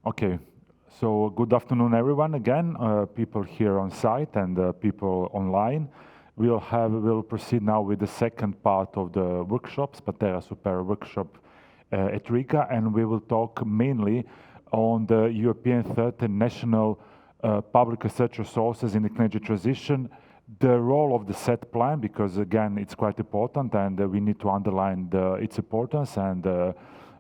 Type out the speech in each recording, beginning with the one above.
Okay, so good afternoon, everyone. Again, people here on site and people online. We'll proceed now with the second part of the workshops, PANTERA and SUPEERA workshop at Riga, and we will talk mainly on the European third and national public research resources in the energy transition, the role of the set plan, because again, it's quite important, and we need to underline its importance and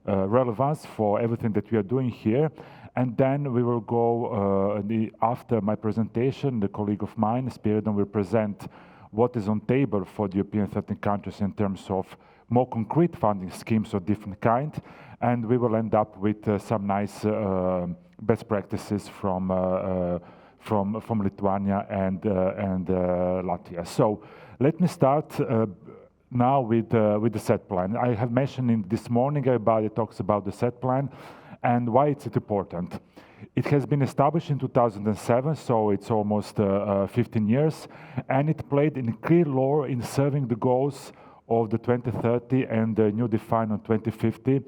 relevance for everything that we are doing here. And then we will go, after my presentation, the colleague of mine, Spiridon, will present what is on table for the European 13 countries in terms of more concrete funding schemes of different kind. And we will end up with some nice best practices from Lithuania and Latvia. So let me start now with the set plan. I have mentioned this morning, everybody talks about the set plan and why it's important. It has been established in 2007, so it's almost 15 years, and it played a key role in serving the goals of the 2030 and the new define on 2050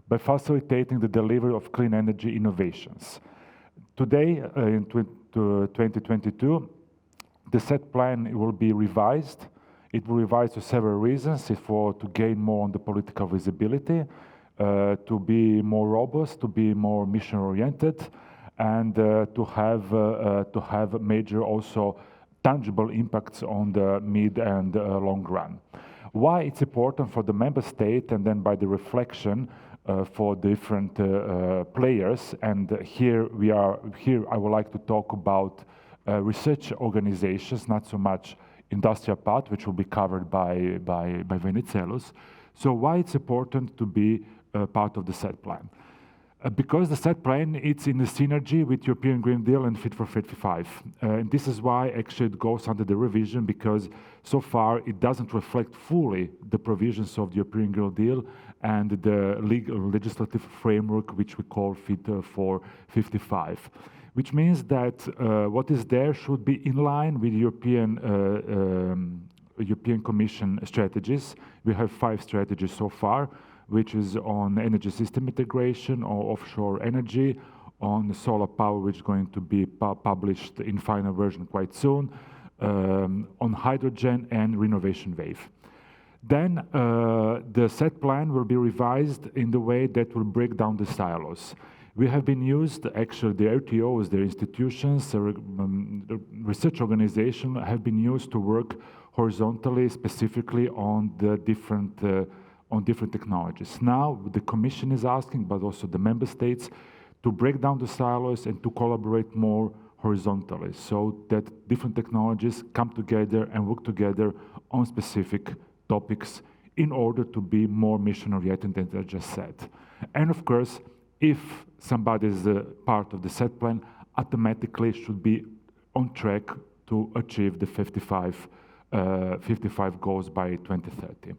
by facilitating the delivery of clean energy innovations. Today, in 2022, the set plan will be revised. It will revise for several reasons. It's to gain more on the political visibility, to be more robust, to be more mission-oriented, and to have major also tangible impacts on the mid and long run. Why it's important for the member state, and then by the reflection for different players, and here I would like to talk about research organizations, not so much industrial part, which will be covered by Venizelos. So why it's important to be part of the set plan? Because the set plan, it's in the synergy with European Green Deal and Fit for 55. And this is why actually it goes under the revision, because so far it doesn't reflect fully the provisions of the European Green Deal and the legislative framework, which we call Fit for 55. Which means that what is there should be in line with European Commission strategies. We have 5 strategies so far, which is on energy system integration or offshore energy, on solar power, which is going to be published in final version quite soon, on hydrogen and renovation wave. Then the set plan will be revised in the way that will break down the silos. We have been used, actually the RTOs, the institutions, the research organization have been used to work horizontally, specifically on the different technologies. Now the Commission is asking, but also the member states, to break down the silos and to collaborate more horizontally, so that different technologies come together and work together on specific topics in order to be more mission-oriented, as I just said. And of course, if somebody is a part of the set plan, automatically should be on track to achieve the 55 goals by 2030.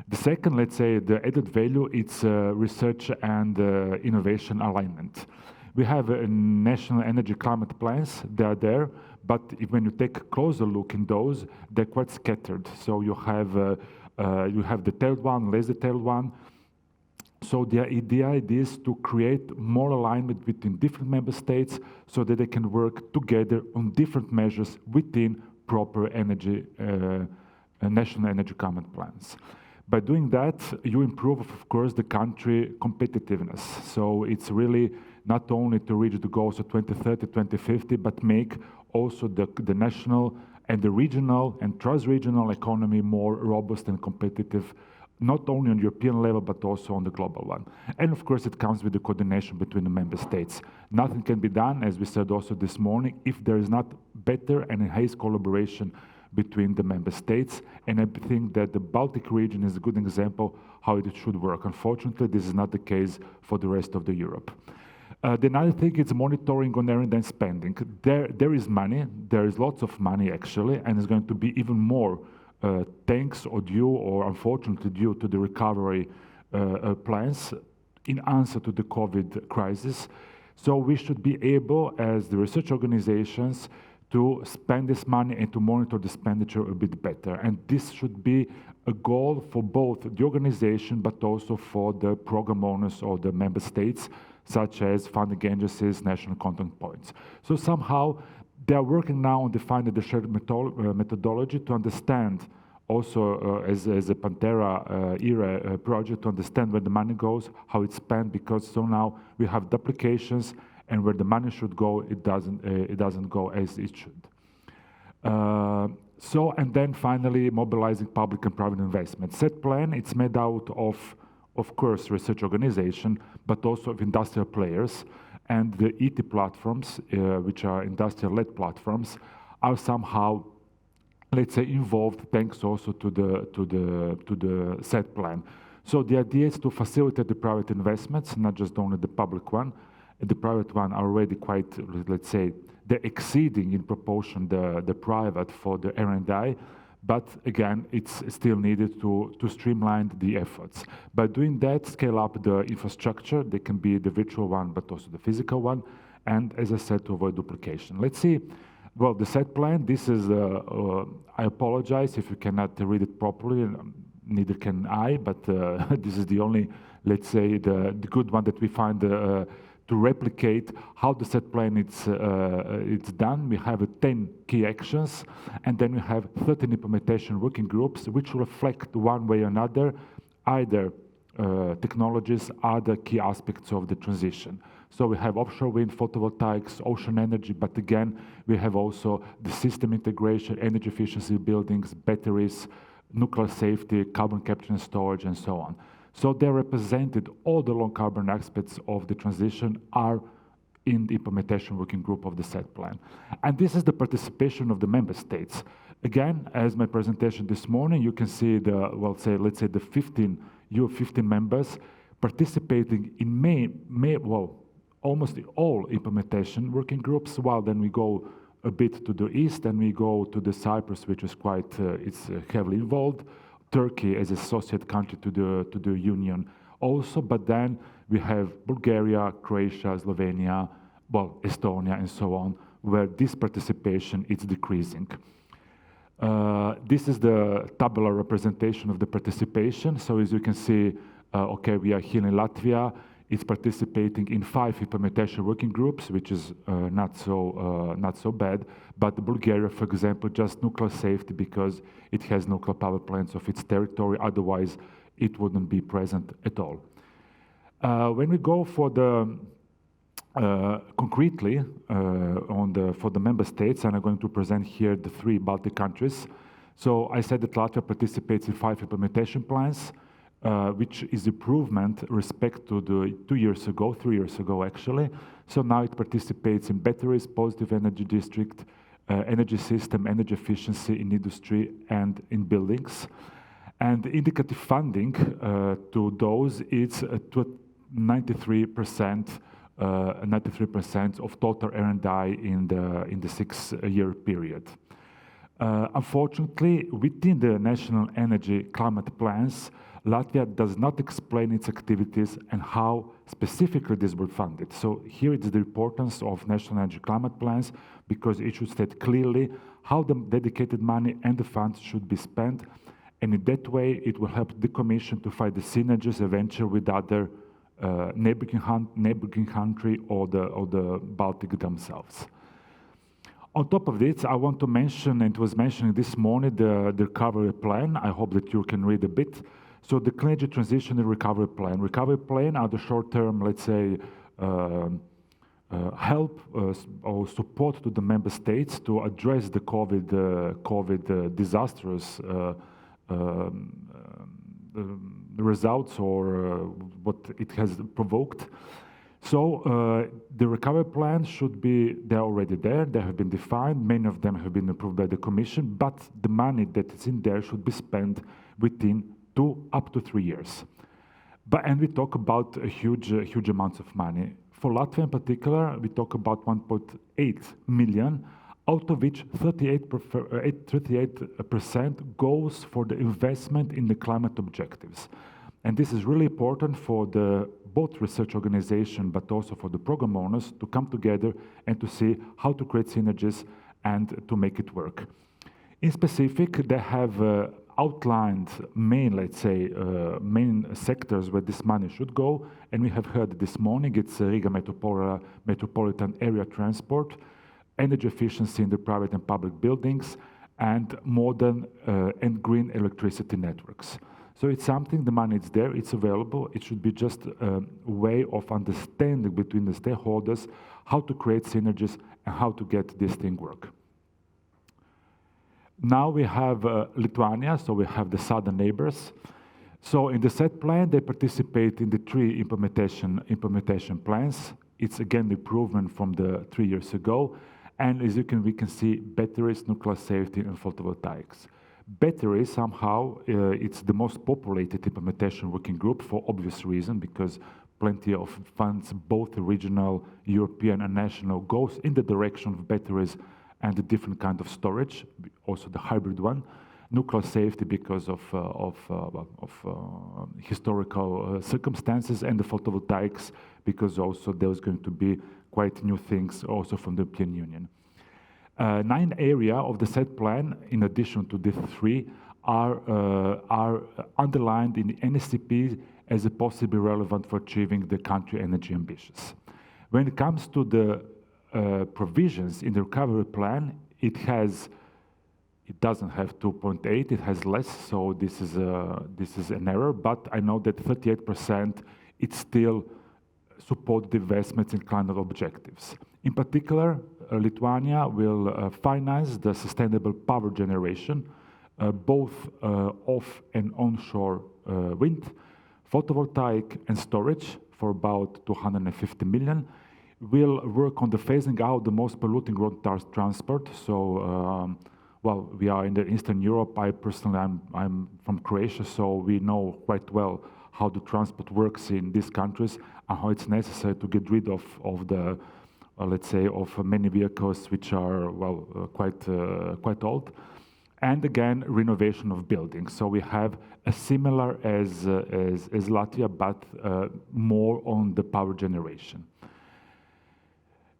The second, let's say, the added value, it's research and innovation alignment. We have national energy climate plans, they are there, but when you take a closer look in those, they're quite scattered. So you have the tailed one, less detailed one. So the idea is to create more alignment between different member states so that they can work together on different measures within proper energy, national energy climate plans. By doing that, you improve, of course, the country competitiveness. So it's really not only to reach the goals of 2030, 2050, but make also the national and the regional and trans-regional economy more robust and competitive, not only on European level, but also on the global one. And of course, it comes with the coordination between the member states. Nothing can be done, as we said also this morning, if there is not better and enhanced collaboration between the member states. And I think that the Baltic region is a good example how it should work. Unfortunately, this is not the case for the rest of the Europe. The another thing is monitoring on R&D spending. There is money, there is lots of money actually, and it's going to be even more thanks or due or unfortunately due to the recovery plans in answer to the COVID crisis. So we should be able, as the research organizations, to spend this money and to monitor the expenditure a bit better. And this should be a goal for both the organization, but also for the program owners or the member states, such as funding agencies, national contact points. So somehow they are working now on defining the shared methodology to understand also as a PANTERA era project to understand where the money goes, how it's spent, because so now we have duplications, and where the money should go, it doesn't go as it should. And then finally, mobilizing public and private investment. Set plan, it's made out of course, research organization, but also of industrial players. And the ET platforms, which are industrial-led platforms, are somehow, let's say, involved thanks also to the set plan. So the idea is to facilitate the private investments, not just only the public one. The private one are already quite, let's say, they're exceeding in proportion the private for the R&I, but again, it's still needed to streamline the efforts. By doing that, scale up the infrastructure. They can be the virtual one, but also the physical one, and as I said, to avoid duplication. Let's see. Well, the set plan, this is, I apologize if you cannot read it properly, neither can I, but this is the only, let's say, the good one that we find to replicate how the set plan it's done. We have 10 key actions, and then we have 13 implementation working groups, which reflect one way or another, either technologies, other key aspects of the transition. So we have offshore wind, photovoltaics, ocean energy, but again, we have also the system integration, energy efficiency buildings, batteries, nuclear safety, carbon capture and storage, and so on. So they represented all the low carbon aspects of the transition are in the implementation working group of the set plan. And this is the participation of the member states. Again, as my presentation this morning, you can see the, well, let's say the 15 members participating in almost all implementation working groups, while then we go a bit to the east and we go to the Cyprus, which is quite, it's heavily involved, Turkey as associate country to the Union also, but then we have Bulgaria, Croatia, Slovenia, well, Estonia and so on, where this participation is decreasing. This is the tabular representation of the participation. So as you can see, okay, we are here in Latvia. It's participating in 5 implementation working groups, which is not so bad. But Bulgaria, for example, just nuclear safety because it has nuclear power plants of its territory. Otherwise, it wouldn't be present at all. When we go for the concretely for the member states, and I'm going to present here the 3 Baltic countries. So I said that Latvia participates in 5 implementation plans. Which is improvement respect to the 3 years ago actually. So now it participates in batteries, positive energy district, energy system, energy efficiency in industry and in buildings. And indicative funding to those is 93% of total R&I in the 6-year period. Unfortunately, within the national energy climate plans, Latvia does not explain its activities and how specifically this will be funded. So here it is the importance of national energy climate plans, because it should state clearly how the dedicated money and the funds should be spent, and in that way it will help the Commission to find the synergies eventually with other neighboring country or the Baltic themselves. On top of this, I want to mention, and it was mentioned this morning, the recovery plan. I hope that you can read a bit. So the Clean Energy Transition and Recovery Plan. Recovery plan are the short-term, let's say, help or support to the member states to address the COVID disastrous results or what it has provoked. So the recovery plans should be, they're already there, they have been defined, many of them have been approved by the Commission, but the money that is in there should be spent within 2 up to 3 years. And we talk about a huge amounts of money. For Latvia in particular, we talk about 1.8 million, out of which 38% goes for the investment in the climate objectives. And this is really important for both research organization, but also for the program owners to come together and to see how to create synergies and to make it work. In specific, they have outlined main, let's say, main sectors where this money should go, and we have heard this morning it's Riga metropolitan area transport, energy efficiency in the private and public buildings, and modern and green electricity networks. So it's something, the money is there, it's available, it should be just a way of understanding between the stakeholders how to create synergies and how to get this thing work. Now we have Lithuania, so we have the southern neighbors. So in the set plan, they participate in the 3 implementation plans. It's again the improvement from the 3 years ago. And as we can see batteries, nuclear safety, and photovoltaics. Batteries, somehow, it's the most populated implementation working group for obvious reason, because plenty of funds, both regional, European, and national, goes in the direction of batteries and the different kind of storage, also the hybrid one. Nuclear safety because of historical circumstances, and the photovoltaics because also there's going to be quite new things also from the European Union. 9 area of the set plan, in addition to the 3, are underlined in the NSCP as a possibly relevant for achieving the country energy ambitions. When it comes to the provisions in the recovery plan, it doesn't have 2.8, it has less, so this is an error, but I know that 38% it still support the investments in climate objectives. In particular, Lithuania will finance the sustainable power generation, both off and onshore wind, photovoltaic and storage for about 250 million. We'll work on the phasing out the most polluting road transport. So, well, we are in the Eastern Europe. I personally, I'm from Croatia, so we know quite well how the transport works in these countries and how it's necessary to get rid of the, let's say, of many vehicles which are, well, quite old. And again, renovation of buildings. So we have a similar as Latvia, but more on the power generation.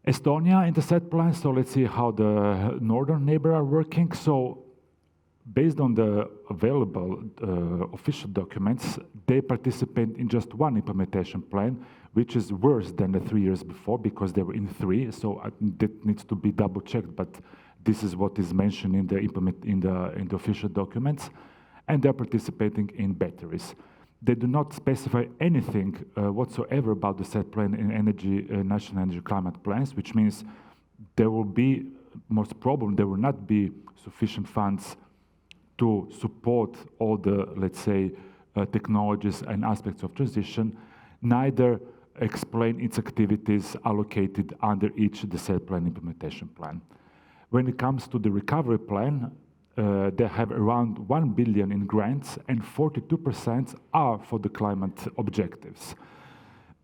Estonia in the set plan, so let's see how the northern neighbor are working. So based on the available official documents, they participate in just 1 implementation plan, which is worse than the 3 years before because they were in 3. So that needs to be double checked, but this is what is mentioned in the official documents, and they're participating in batteries. They do not specify anything whatsoever about the set plan in national energy climate plans, which means there will be, most probably, there will not be sufficient funds to support all the, let's say, technologies and aspects of transition, neither explain its activities allocated under each the set plan implementation plan. When it comes to the recovery plan, they have around 1 billion in grants, and 42% are for the climate objectives.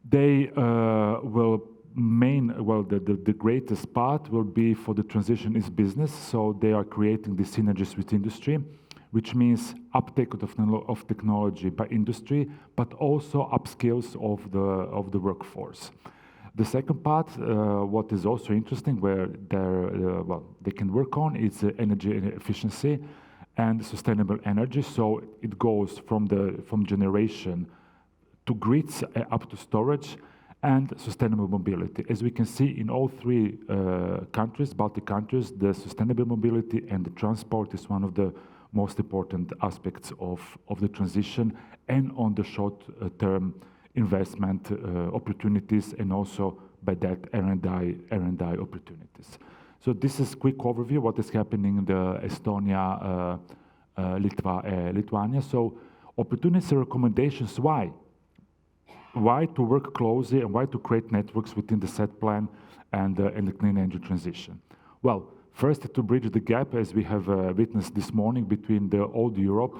They will the greatest part will be for the transition is business, so they are creating the synergies with industry, which means uptake of technology by industry, but also upskills of the workforce. The second part, what is also interesting, where they can work on, is energy efficiency and sustainable energy. So it goes from generation to grids up to storage and sustainable mobility. As we can see in all 3 countries, Baltic countries, the sustainable mobility and the transport is one of the most important aspects of the transition and on the short-term investment opportunities, and also by that R&I opportunities. So this is a quick overview what is happening in the Estonia, Lithuania. So opportunities and recommendations, why? Why to work closely and why to create networks within the set plan and the clean energy transition? Well, first to bridge the gap, as we have witnessed this morning, between the old Europe,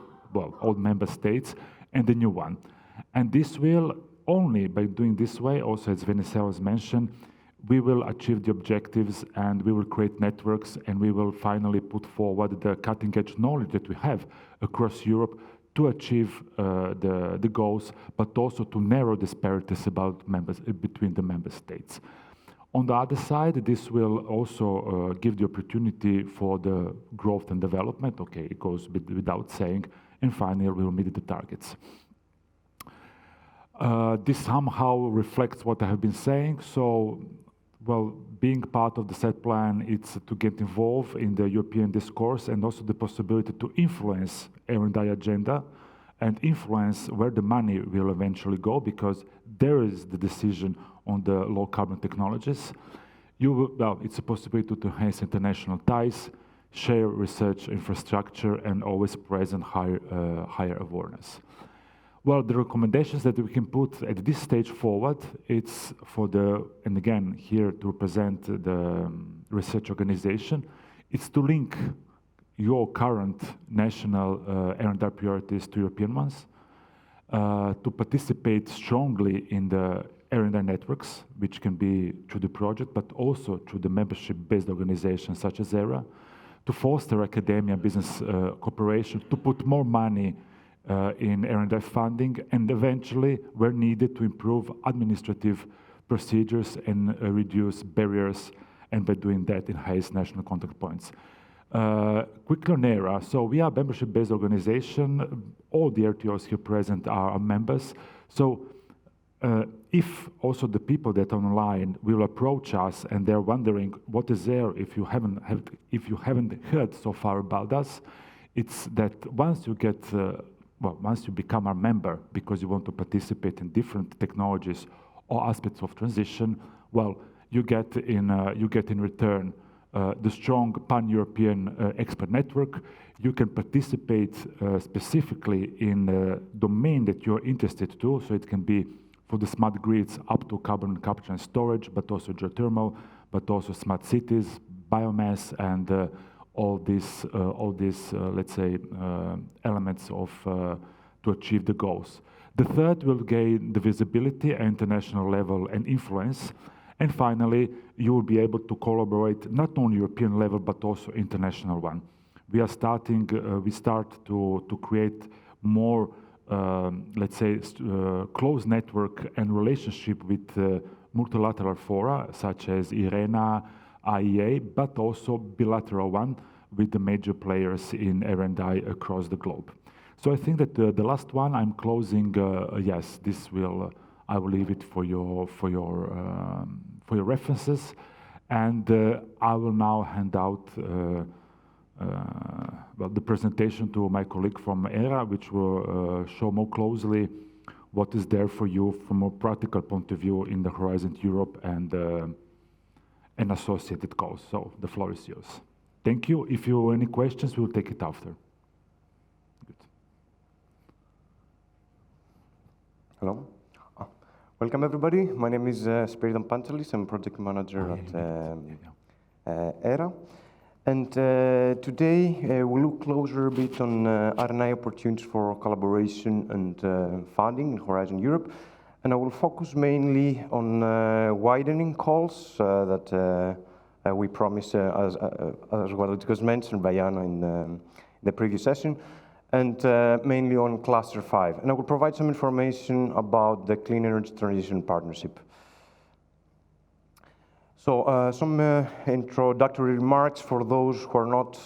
old member states, and the new one. And this will only by doing this way, also as Venizelos mentioned, we will achieve the objectives and we will create networks and we will finally put forward the cutting-edge knowledge that we have across Europe to achieve the goals, but also to narrow disparities between the member states. On the other side, this will also give the opportunity for the growth and development. Okay, it goes without saying, and finally we will meet the targets. This somehow reflects what I have been saying. So, well, being part of the set plan, it's to get involved in the European discourse and also the possibility to influence R&I agenda and influence where the money will eventually go, because there is the decision on the low carbon technologies. Well, it's a possibility to enhance international ties, share research infrastructure, and always present higher awareness. Well, the recommendations that we can put at this stage forward, it's for and again, here to represent the research organization, it's to link your current national R&I priorities to European ones, to participate strongly in the R&I networks, which can be through the project, but also through the membership-based organizations such as ERA, to foster academia business cooperation, to put more money in R&I funding, and eventually, where needed, to improve administrative procedures and reduce barriers, and by doing that, enhance national contact points. Quickly on ERA, so we are a membership-based organization. All the RTOs here present are members. So if also the people that are online will approach us and they're wondering what is there, if you haven't heard so far about us, it's that once you get once you become a member because you want to participate in different technologies or aspects of transition, well, you get in return the strong pan-European expert network. You can participate specifically in the domain that you're interested to, so it can be for the smart grids up to carbon capture and storage, but also geothermal, but also smart cities, biomass, and all these let's say, elements of to achieve the goals. The third will gain the visibility at international level and influence. And finally, you will be able to collaborate not only European level, but also international one. We are starting, we start to create more, let's say, close network and relationship with multilateral fora, such as IRENA, IEA, but also bilateral one with the major players in R&I across the globe. So I think that the last one I'm closing, yes, this will, I will leave it for your references, and I will now hand out well, the presentation to my colleague from ERA, which will show more closely what is there for you from a practical point of view in the Horizon Europe and associated goals. So the floor is yours. Thank you. If you have any questions, we'll take it after. Good. Hello. Welcome, everybody. My name is Spiridon Pantelis. I'm project manager at ERA. And today we'll look closer a bit on R&I opportunities for collaboration and funding in Horizon Europe. And I will focus mainly on widening calls that we promised as well. It was mentioned by Jana in the previous session. And mainly on Cluster 5. And I will provide some information about the Clean Energy Transition Partnership. So some introductory remarks for those who are not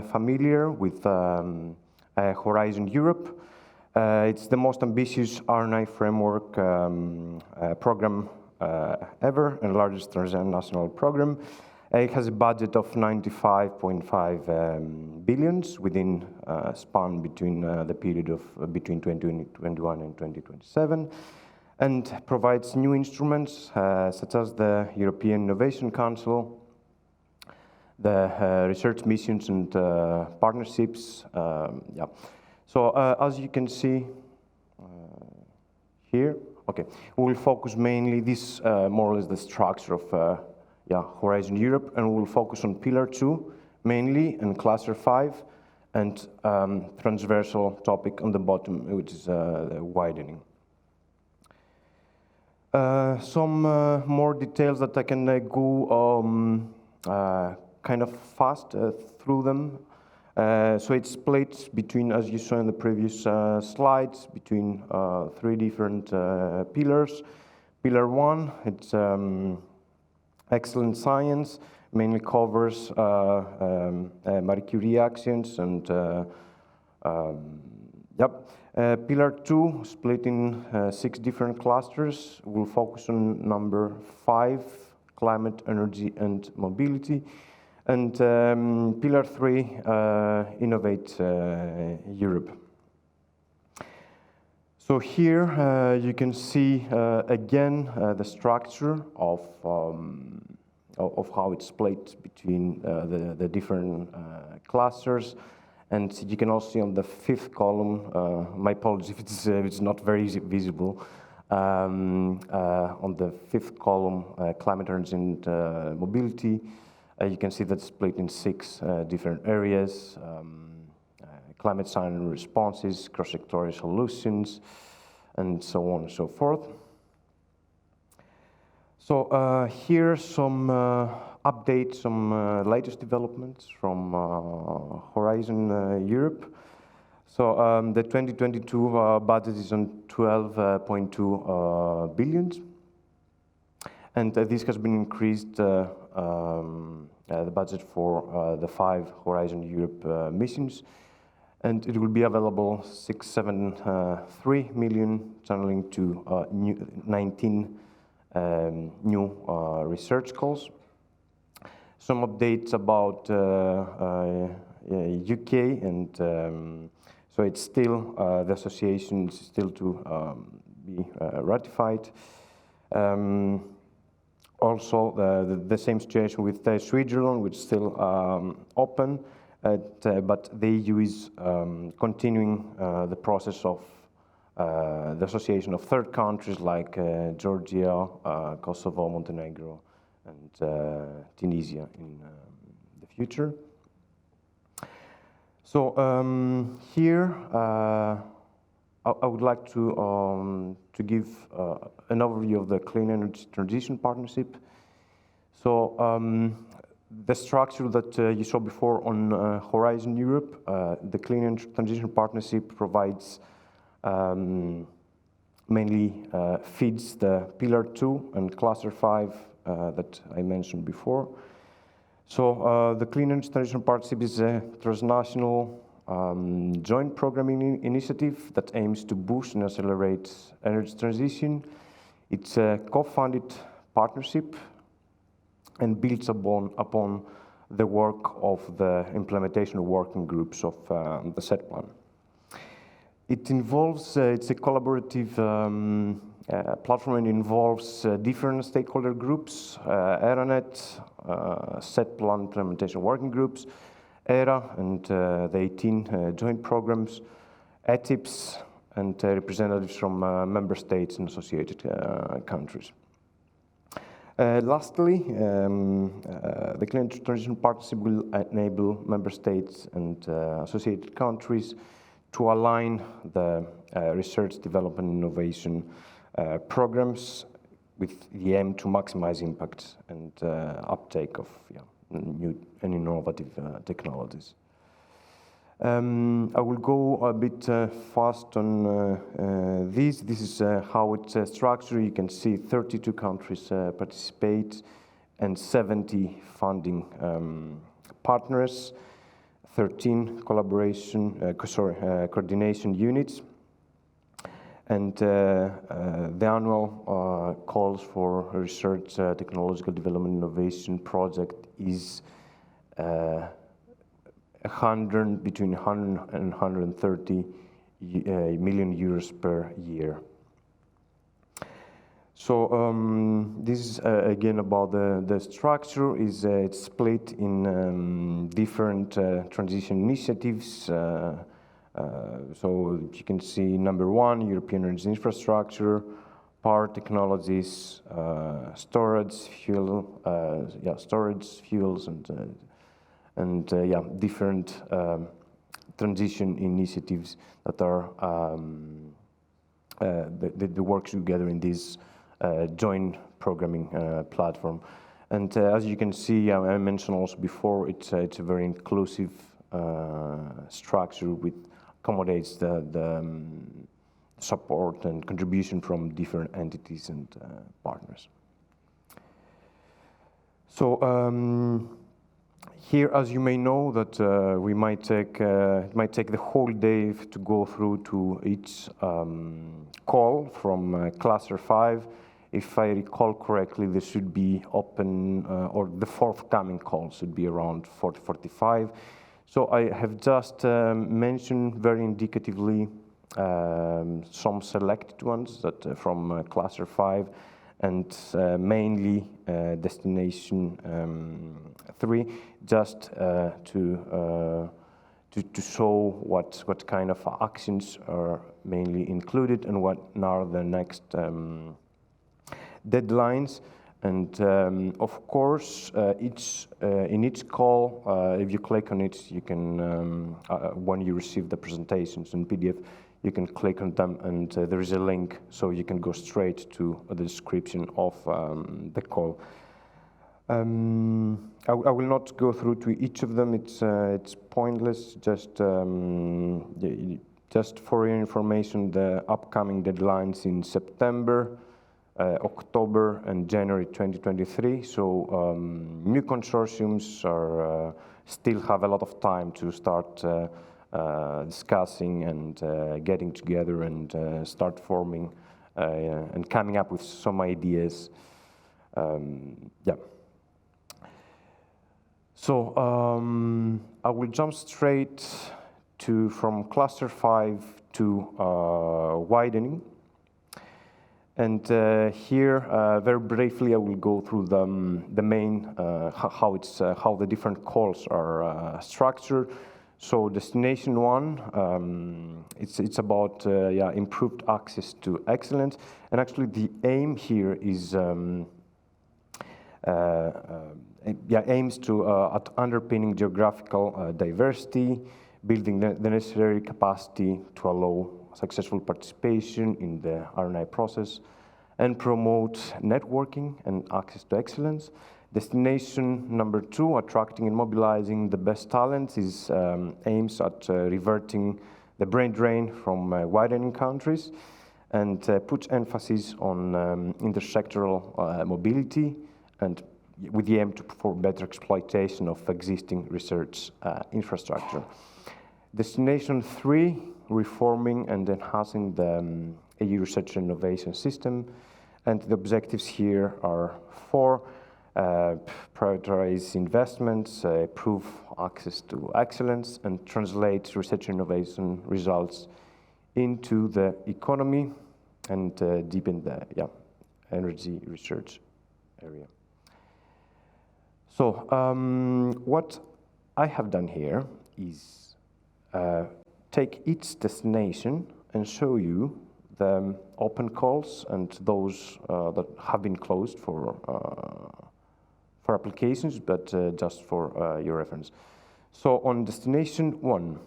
familiar with Horizon Europe. It's the most ambitious R&I framework program ever, and largest transnational program. It has a budget of 95.5 billions within span between the period of between 2021 and 2027, and provides new instruments such as the European Innovation Council, the research missions and partnerships. Yeah. So as you can see here, okay, we will focus mainly this more or less the structure of Horizon Europe, and we'll focus on Pillar 2 mainly, and Cluster 5, and transversal topic on the bottom, which is widening. Some more details that I can go kind of fast through them. So it's split between, as you saw in the previous slides, between 3 different pillars. Pillar 1, it's excellent science, mainly covers Marie Curie actions and Yep. Pillar 2, split in 6 different clusters, will focus on number 5, climate, energy, and mobility. And Pillar 3, Innovate Europe. So here you can see again the structure of how it's split between the different clusters. And you can also see on the 5th column, my apologies if it's not very visible, on the 5th column, climate, energy, and mobility, you can see that's split in 6 different areas, climate science and responses, cross-sectorial solutions, and so on and so forth. So here some updates, some latest developments from Horizon Europe. So the 2022 budget is on 12.2 billion, and this has been increased, the budget for the 5 Horizon Europe missions, and it will be available 673 million, channeling to 19 new research calls. Some updates about UK, and so it's still, the association is still to be ratified. Also, the same situation with Switzerland, which is still open, but the EU is continuing the process of the association of 3rd countries like Georgia, Kosovo, Montenegro, and Tunisia in the future. So here I would like to give an overview of the Clean Energy Transition Partnership. So the structure that you saw before on Horizon Europe, the Clean Energy Transition Partnership provides mainly feeds the Pillar 2 and Cluster 5 that I mentioned before. So the Clean Energy Transition Partnership is a transnational joint programming initiative that aims to boost and accelerate energy transition. It's a co-funded partnership and builds upon the work of the implementation working groups of the set plan. It involves, it's a collaborative platform, and involves different stakeholder groups, ERANET, set plan implementation working groups, ERA, and the 18 joint programs, ETIPS, and representatives from member states and associated countries. Lastly, the Clean Energy Transition Partnership will enable member states and associated countries to align the research, development, and innovation programs with the aim to maximize impact and uptake of new and innovative technologies. I will go a bit fast on this. This is how it's structured. You can see 32 countries participate and 70 funding partners, 13 coordination units, and the annual calls for research, technological development, innovation project is between 100 and 130 million euros per year. So this is again about the structure. It's split in different transition initiatives. So you can see number 1, European energy infrastructure, power technologies, storage, fuels, and different transition initiatives that are the works together in this joint programming platform. And as you can see, I mentioned also before, it's a very inclusive structure which accommodates the support and contribution from different entities and partners. So Here, as you may know, that we might take it might take the whole day to go through to each call from cluster 5. If I recall correctly, this should be open, or the forthcoming call should be around 40-45. So I have just mentioned very indicatively some selected ones that from cluster 5, and mainly destination 3, just to show what kind of actions are mainly included and what are the next deadlines. And of course, in each call, if you click on it, you can, when you receive the presentations in PDF, you can click on them, and there is a link, so you can go straight to the description of the call. I will not go through to each of them. It's pointless. Just for your information, the upcoming deadlines in September, October, and January 2023. So new consortiums are still have a lot of time to start discussing and getting together and start forming and coming up with some ideas. Yeah. So I will jump straight from cluster 5 to widening. And here, very briefly, I will go through the main how the different calls are structured. So destination 1, it's about improved access to excellence, and actually the aim here is aims to at underpinning geographical diversity, building the necessary capacity to allow successful participation in the R&I process, and promote networking and access to excellence. Destination number 2, attracting and mobilizing the best talents, is aims at reverting the brain drain from widening countries, and puts emphasis on intersectoral mobility, and with the aim for better exploitation of existing research infrastructure. Destination 3, reforming and enhancing the EU research and innovation system, and the objectives here are 4. Prioritize investments, improve access to excellence, and translate research and innovation results into the economy, and deepen the energy research area. So what I have done here is take each destination and show you the open calls and those that have been closed for applications, but just for your reference. So on destination 1,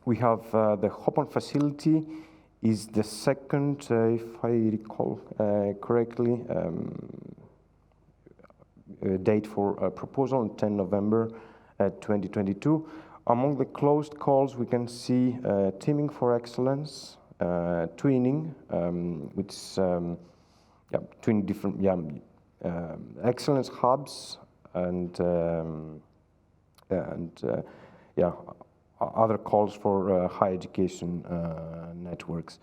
we have the Hop-on facility is the second, if I recall correctly, date for proposal on 10 November 2022. Among the closed calls, we can see teaming for excellence, twinning, which is twin different excellence hubs, and other calls for higher education networks.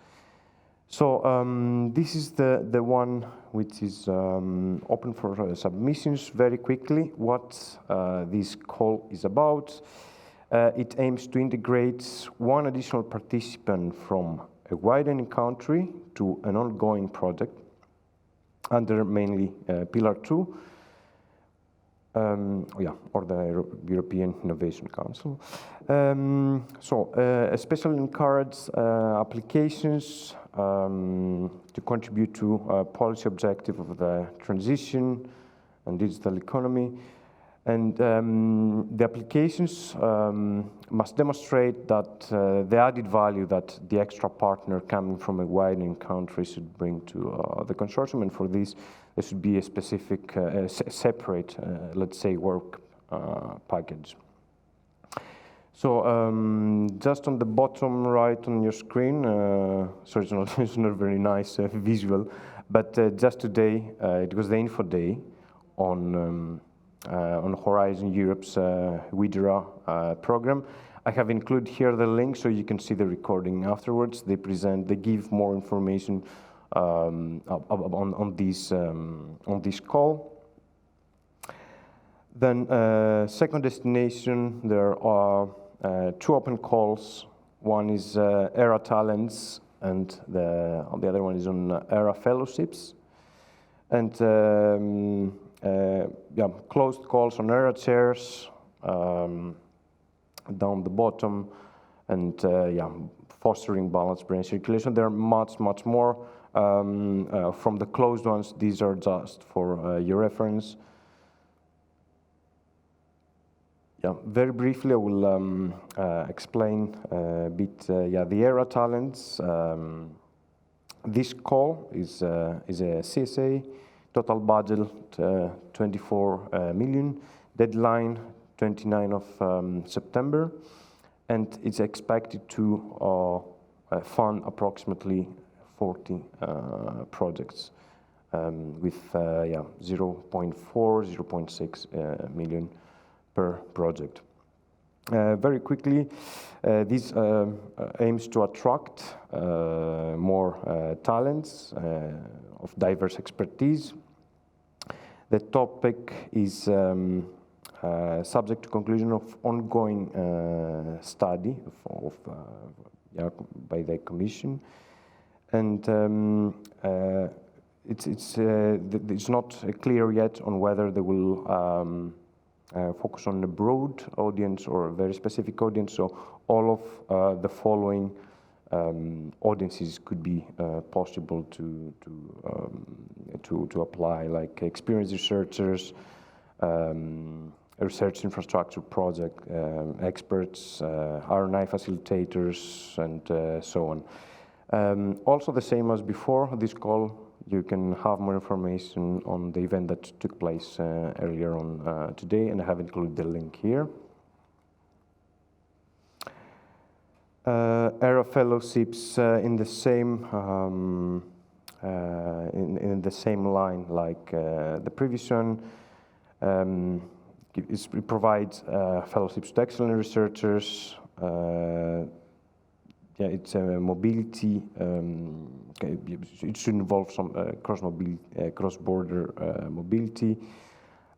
So this is the one which is open for submissions. Very quickly, what this call is about. It aims to integrate one additional participant from a widening country to an ongoing project under mainly Pillar 2, or the European Innovation Council. Especially encourage applications to contribute to policy objective of the transition and digital economy. And the applications must demonstrate that the added value that the extra partner coming from a widening country should bring to the consortium, and for this, there should be a specific, separate, let's say, work package. So just on the bottom right on your screen, sorry, it's not very nice visual, but just today, it was the info day on on Horizon Europe's WIDERA program. I have included here the link so you can see the recording afterwards. They give more information on this call. Then second destination, there are 2 open calls. One is ERA Talents, and the other one is on ERA Fellowships. And closed calls on ERA chairs down the bottom, and fostering balanced brain circulation. There are much more. From the closed ones, these are just for your reference. Very briefly, I will explain a bit. The ERA Talents. This call is a CSA. Total budget 24 million. Deadline 29 of September, and it's expected to fund approximately 40 projects with 0.4, 0.6 million per project. Very quickly, this aims to attract more talents of diverse expertise. The topic is subject to conclusion of ongoing study by the Commission, and it's not clear yet on whether they will focus on a broad audience or a very specific audience. So all of the following audiences could be possible to apply, like experienced researchers, research infrastructure project experts, R&I facilitators, and so on. Also the same as before this call, you can have more information on the event that took place earlier on today, and I have included the link here. ERA Fellowships in the same in the same line like the previous one. It provides fellowships to excellent researchers. It's a mobility. It should involve some cross-border mobility,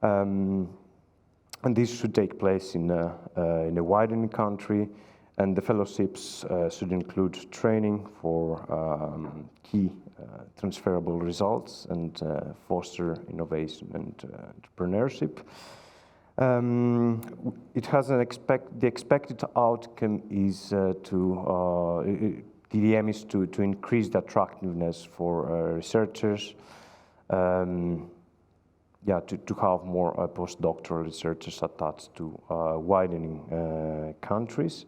and this should take place in a widening country. And the fellowships should include training for key transferable results and foster innovation and entrepreneurship. It has the expected outcome is the aim is to increase the attractiveness for researchers, to have more postdoctoral researchers attached to widening countries.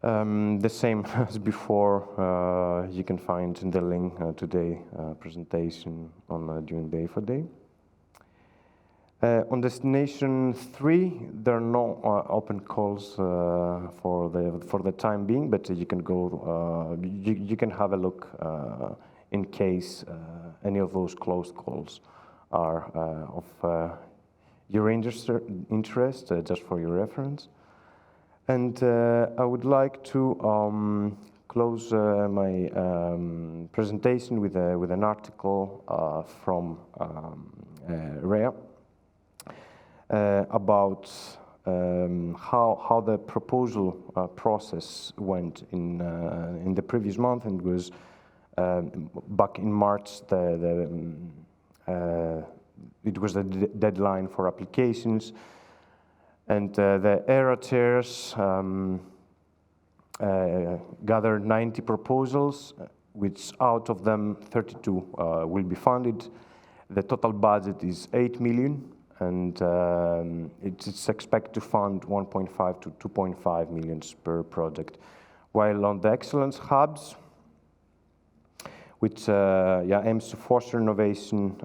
The same as before, you can find in the link today presentation on during the IFA day. On destination 3, there are no open calls for the time being, but you can go. You can have a look in case any of those closed calls are of your interest, just for your reference. And I would like to close my presentation with an article from REA. About how the proposal process went in the previous month, and it was back in March. It was the deadline for applications, and the ERA chairs gathered 90 proposals, which out of them 32 will be funded. The total budget is 8 million. And it's expected to fund 1.5 to 2.5 million per project. While on the excellence hubs, which aims to foster innovation,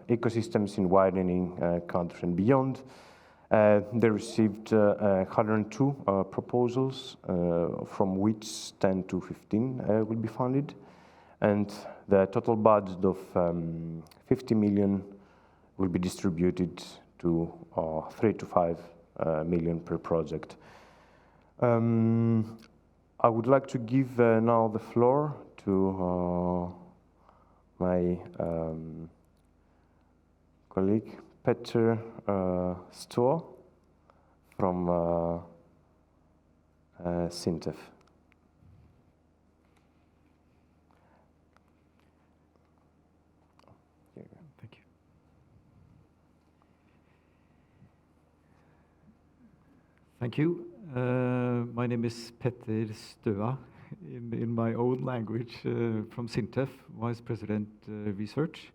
ecosystems in widening countries and beyond, they received 102 proposals, from which 10 to 15 will be funded. And the total budget of 50 million will be distributed to to 3 to 5 million per project. I would like to give now the floor to my colleague Peter Stohr from SINTEF. Thank you. Thank you. My name is Petter Stohr, in my own language, from SINTEF, Vice President Research.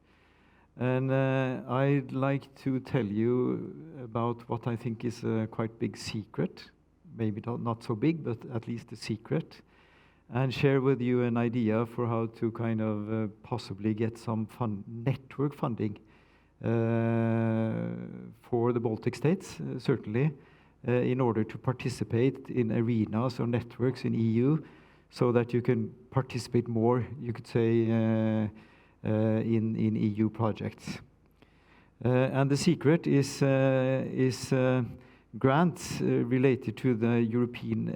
And I'd like to tell you about what I think is a quite big secret, maybe not so big, but at least a secret, and share with you an idea for how to kind of possibly get some network funding for the Baltic States, certainly, in order to participate in arenas or networks in EU, so that you can participate more, you could say, in EU projects. And the secret is grants related to the European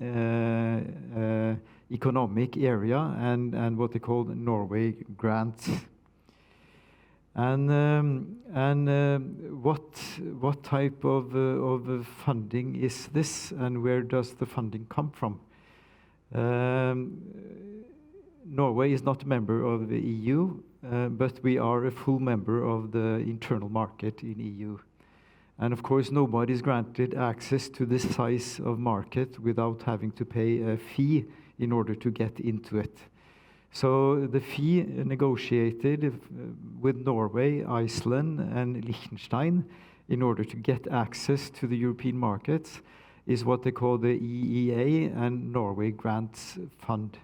economic area and what they call the Norway grants. And what type of funding is this, and where does the funding come from? Norway is not a member of the EU, but we are a full member of the internal market in EU. And of course, nobody is granted access to this size of market without having to pay a fee in order to get into it. So the fee negotiated with Norway, Iceland, and Liechtenstein in order to get access to the European markets is what they call the EEA and Norway Grants Fund.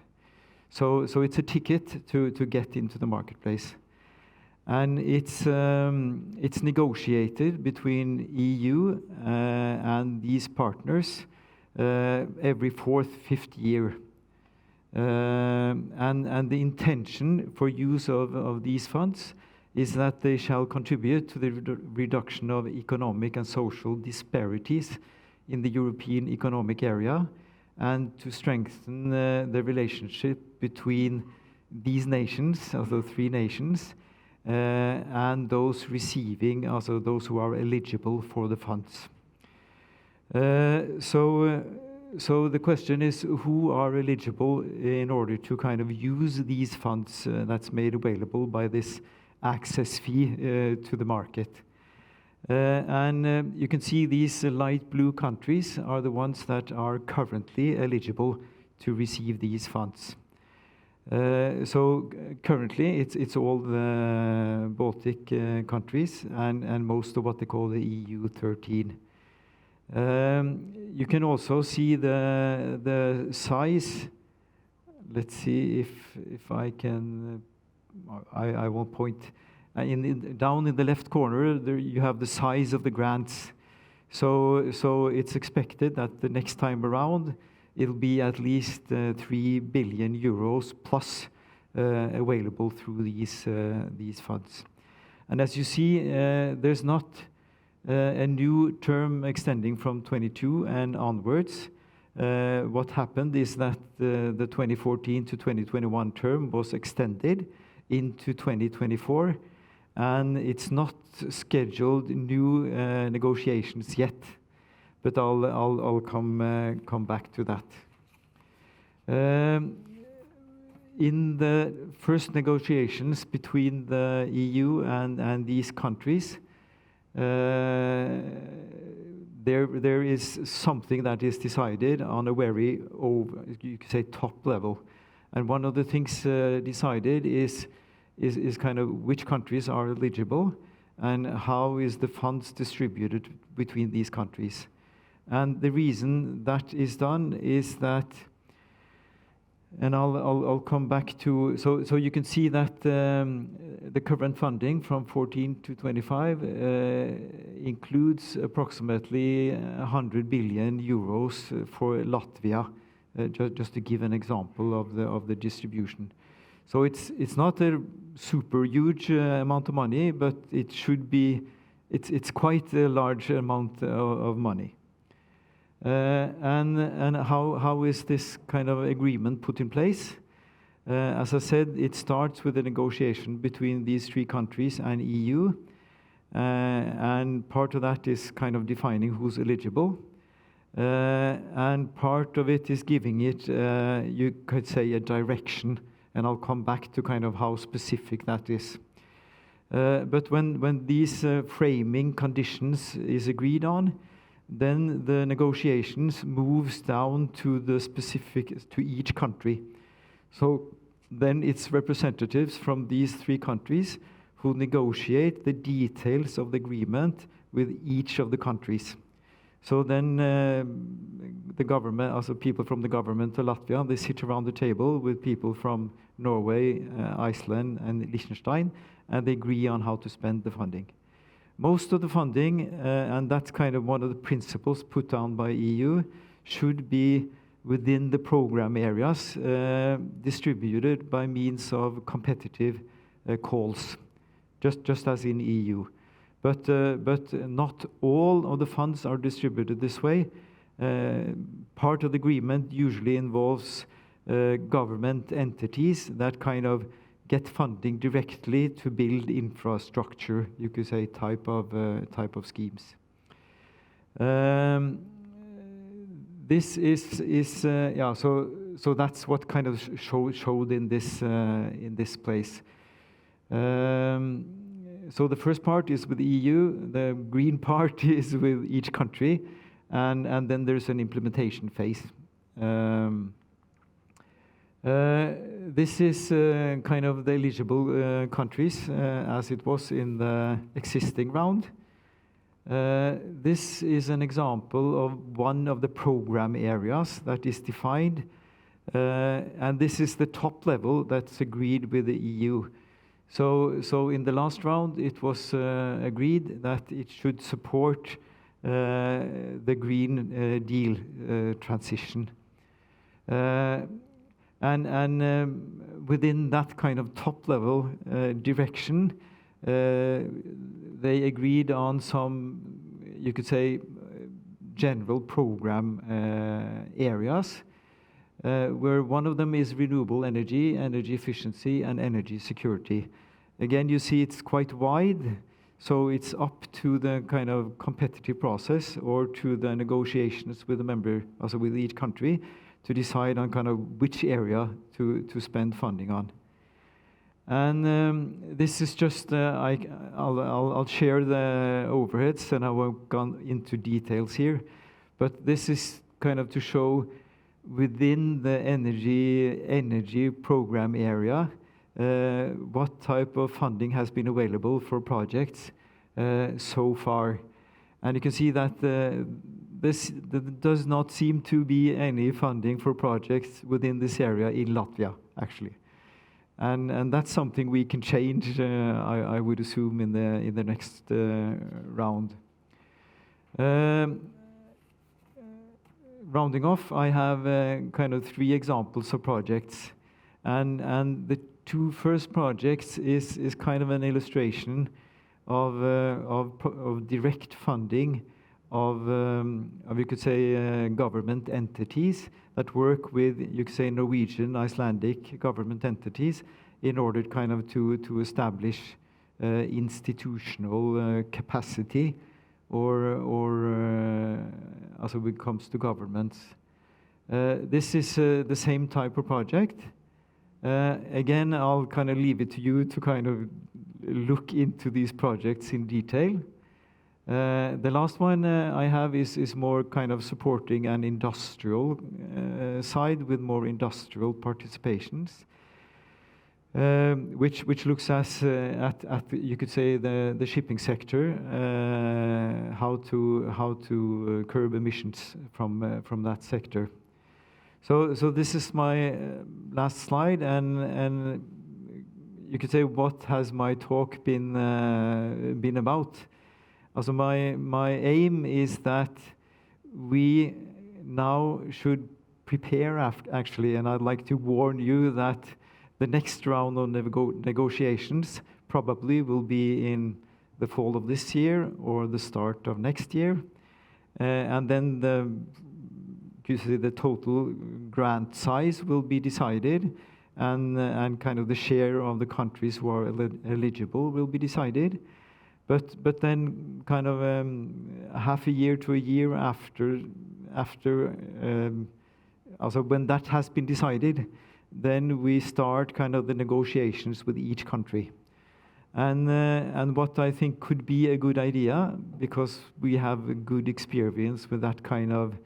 So it's a ticket to get into the marketplace. And it's negotiated between EU and these partners every fourth, fifth year. And the intention for use of these funds is that they shall contribute to the reduction of economic and social disparities in the European economic area, and to strengthen the relationship between these nations, also 3 nations, and those receiving, also those who are eligible for the funds. So the question is, who are eligible in order to kind of use these funds that's made available by this access fee to the market? And you can see these light blue countries are the ones that are currently eligible to receive these funds. So currently it's all the Baltic countries and most of what they call the EU 13. You can also see the size. Let's see if I can. I won't point. Down in the left corner, there you have the size of the grants. So it's expected that the next time around, it'll be at least 3 billion euros plus available through these funds. And as you see, there's not a new term extending from 22 and onwards. What happened is that the 2014 to 2021 term was extended into 2024, and it's not scheduled new negotiations yet, but I'll come back to that. In the first negotiations between the EU and these countries, there is something that is decided on a very, you could say, top level. And one of the things decided is kind of which countries are eligible and how is the funds distributed between these countries. And the reason that is done is that, and I'll come back to, so you can see that the current funding from 14 to 25 includes approximately 100 billion euros for Latvia, just to give an example of the distribution. So it's not a super huge amount of money, but it should be it's quite a large amount of money. And how is this kind of agreement put in place? As I said, it starts with a negotiation between these three countries and EU, and part of that is kind of defining who's eligible, and part of it is giving it, you could say, a direction, and I'll come back to kind of how specific that is. But when these framing conditions is agreed on, then the negotiations moves down to the specific, to each country. So then it's representatives from these three countries who negotiate the details of the agreement with each of the countries. So then the government, also people from the government of Latvia, they sit around the table with people from Norway, Iceland, and Liechtenstein, and they agree on how to spend the funding. Most of the funding, and that's kind of one of the principles put down by EU, should be within the program areas, distributed by means of competitive calls, just as in EU. But not all of the funds are distributed this way. Part of the agreement usually involves government entities that kind of get funding directly to build infrastructure, you could say, type of schemes. This is yeah. So that's what kind of showed in this place. So the first part is with the EU. The green part is with each country, and then there's an implementation phase. This is kind of the eligible countries as it was in the existing round. This is an example of one of the program areas that is defined, and this is the top level that's agreed with the EU. So in the last round, it was agreed that it should support the Green Deal transition. And within that kind of top-level direction, they agreed on some, you could say, general program areas, where one of them is renewable energy, energy efficiency, and energy security. Again, you see it's quite wide, so it's up to the kind of competitive process or to the negotiations with the member, also with each country, to decide on kind of which area to spend funding on. And this is just, I'll share the overheads, and I won't go into details here, but this is kind of to show within the energy program area, what type of funding has been available for projects so far. And you can see that there does not seem to be any funding for projects within this area in Latvia, actually. And that's something we can change, I would assume, in the next round. Rounding off, I have kind of 3 examples of projects, and the 2 first projects is kind of an illustration of direct funding of you could say government entities that work with, you could say, Norwegian, Icelandic government entities in order kind of to establish institutional capacity or also when it comes to governments. This is the same type of project. Again, I'll kind of leave it to you to kind of look into these projects in detail. The last one I have is more kind of supporting an industrial side with more industrial participations, which looks at you could say the shipping sector, how to curb emissions from that sector. So this is my last slide, and you could say, what has my talk been about? Also, my aim is that we now should prepare actually, and I'd like to warn you that the next round of negotiations probably will be in the fall of this year or the start of next year. And then the total grant size will be decided, and kind of the share of the countries who are eligible will be decided. But then kind of half a year to a year after also when that has been decided, then we start kind of the negotiations with each country. And what I think could be a good idea, because we have a good experience with that kind of,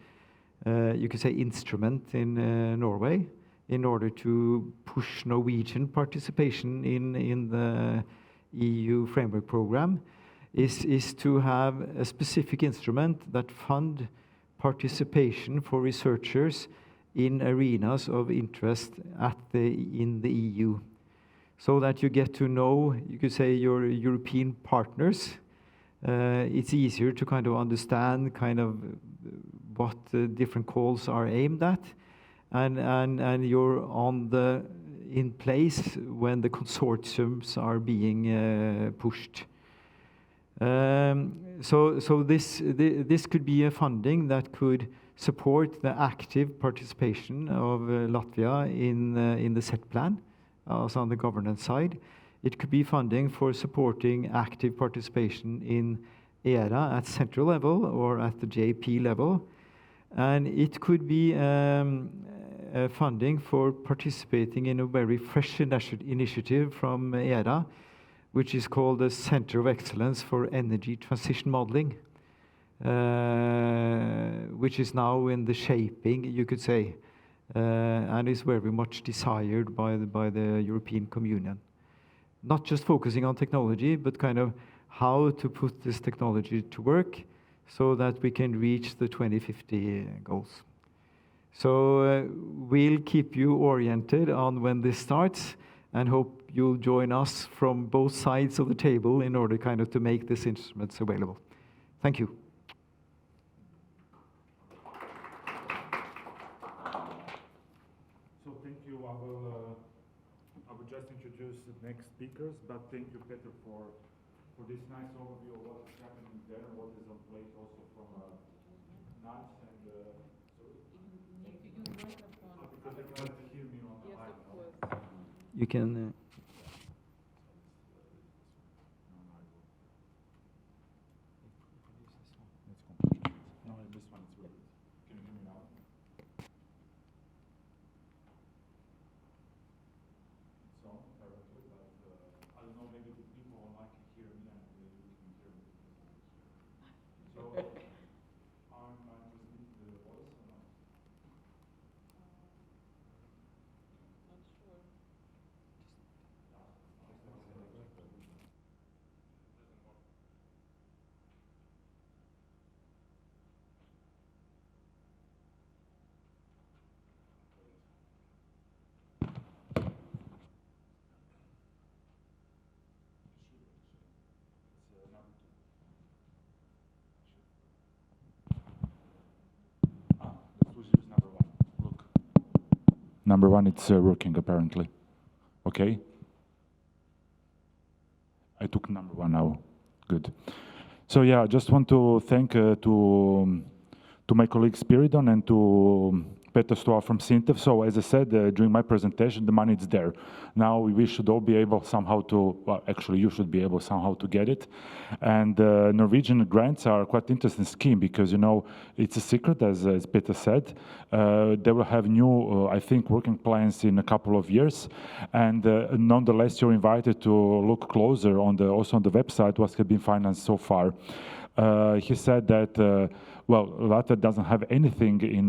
you could say, instrument in Norway, in order to push Norwegian participation in the EU framework program, is to have a specific instrument that fund participation for researchers in arenas of interest in the EU. So that you get to know, you could say, your European partners. It's easier to kind of understand kind of what the different calls are aimed at, and you're in place when the consortiums are being pushed. So this could be a funding that could support the active participation of Latvia in the set plan. Also on the governance side. It could be funding for supporting active participation in ERA at central level or at the JP level. And it could be funding for participating in a very fresh initiative from ERA, which is called the Center of Excellence for Energy Transition Modeling, which is now in the shaping, you could say, and is very much desired by the European Communion. Not just focusing on technology, but kind of how to put this technology to work so that we can reach the 2050 goals. So we'll keep you oriented on when this starts, and hope you'll join us from both sides of the table in order kind of to make these instruments available. Thank you. I will just introduce the next speakers, but thank you, Peter, for this nice overview of what is happening there, what is on plate also from NAS, and so because they cannot hear me on the line. You can. No, this one is good. Can you hear me now? I don't know, maybe the people online can hear me and you can hear me. So, I'm transmitting the voice or not? Not sure. Number one, it's working apparently. Okay. I took number one now. Good. So yeah, I just want to thank to my colleague Spiridon and to Peter Stoa from Sintev. So as I said during my presentation, the money is there. Now we should all be able somehow to, well, actually you should be able somehow to get it. And Norwegian grants are quite interesting scheme because, you know, it's a secret, as Peter said. They will have new, I think, working plans in a couple of years. And nonetheless, you're invited to look closer on also on the website what has been financed so far. He said that well, Latvia doesn't have anything in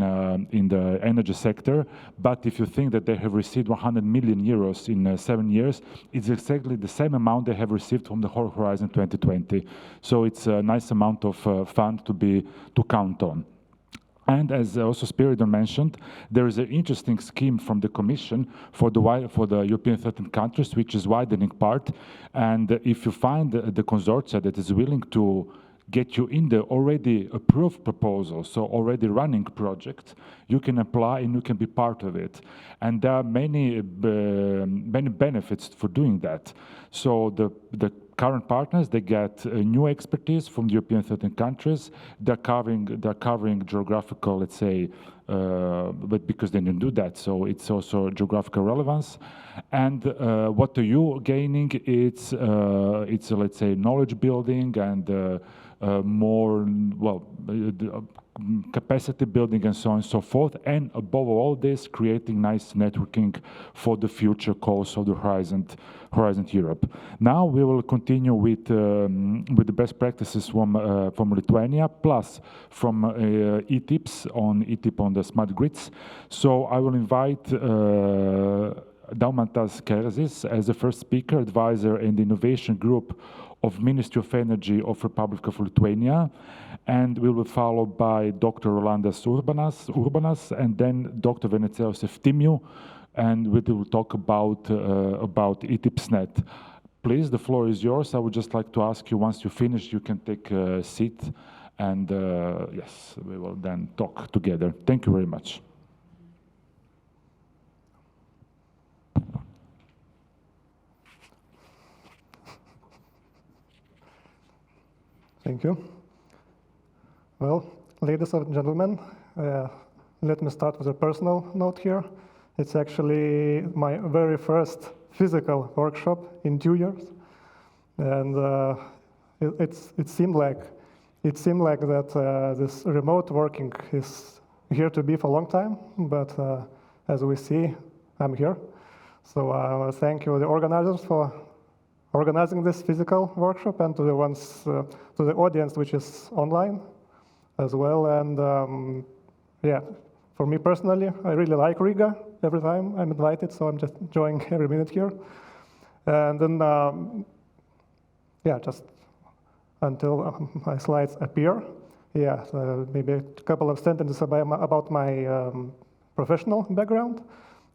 the energy sector, but if you think that they have received 100 million euros in 7 years, it's exactly the same amount they have received from the whole Horizon 2020. So it's a nice amount of fund to count on. And as also Spiridon mentioned, there is an interesting scheme from the Commission for the European threatened countries, which is widening part. And if you find the consortia that is willing to get you in the already approved proposal, so already running project, you can apply and you can be part of it. And there are many benefits for doing that. So the current partners, they get new expertise from the European 13 countries. They're covering geographical, let's say, but because they didn't do that, so it's also geographical relevance. And what are you gaining? It's let's say knowledge building and more, well, capacity building and so on and so forth, and above all this, creating nice networking for the future calls of the Horizon Europe. Now we will continue with the best practices from Lithuania, plus from ETIPS on the smart grids. So I will invite Daumantas Kerzis as the first speaker, advisor in the innovation group of Ministry of Energy of Republic of Lithuania, and will be followed by Dr. Rolandas Urbanas, and then Dr. Veneciaus Eftimiou, and we will talk about ETIPSnet. Please, the floor is yours. I would just like to ask you, once you finish, you can take a seat, and yes, we will then talk together. Thank you very much. Thank you. Well, ladies and gentlemen, let me start with a personal note here. It's actually my very first physical workshop in 2 years, and it seemed like that this remote working is here to be for a long time. But as we see, I'm here. So thank you, the organizers, for organizing this physical workshop, and to the ones, to the audience which is online as well. And yeah, for me personally, I really like Riga every time I'm invited, so I'm just enjoying every minute here. And then, yeah, just until my slides appear. Yeah, so maybe a couple of sentences about my professional background.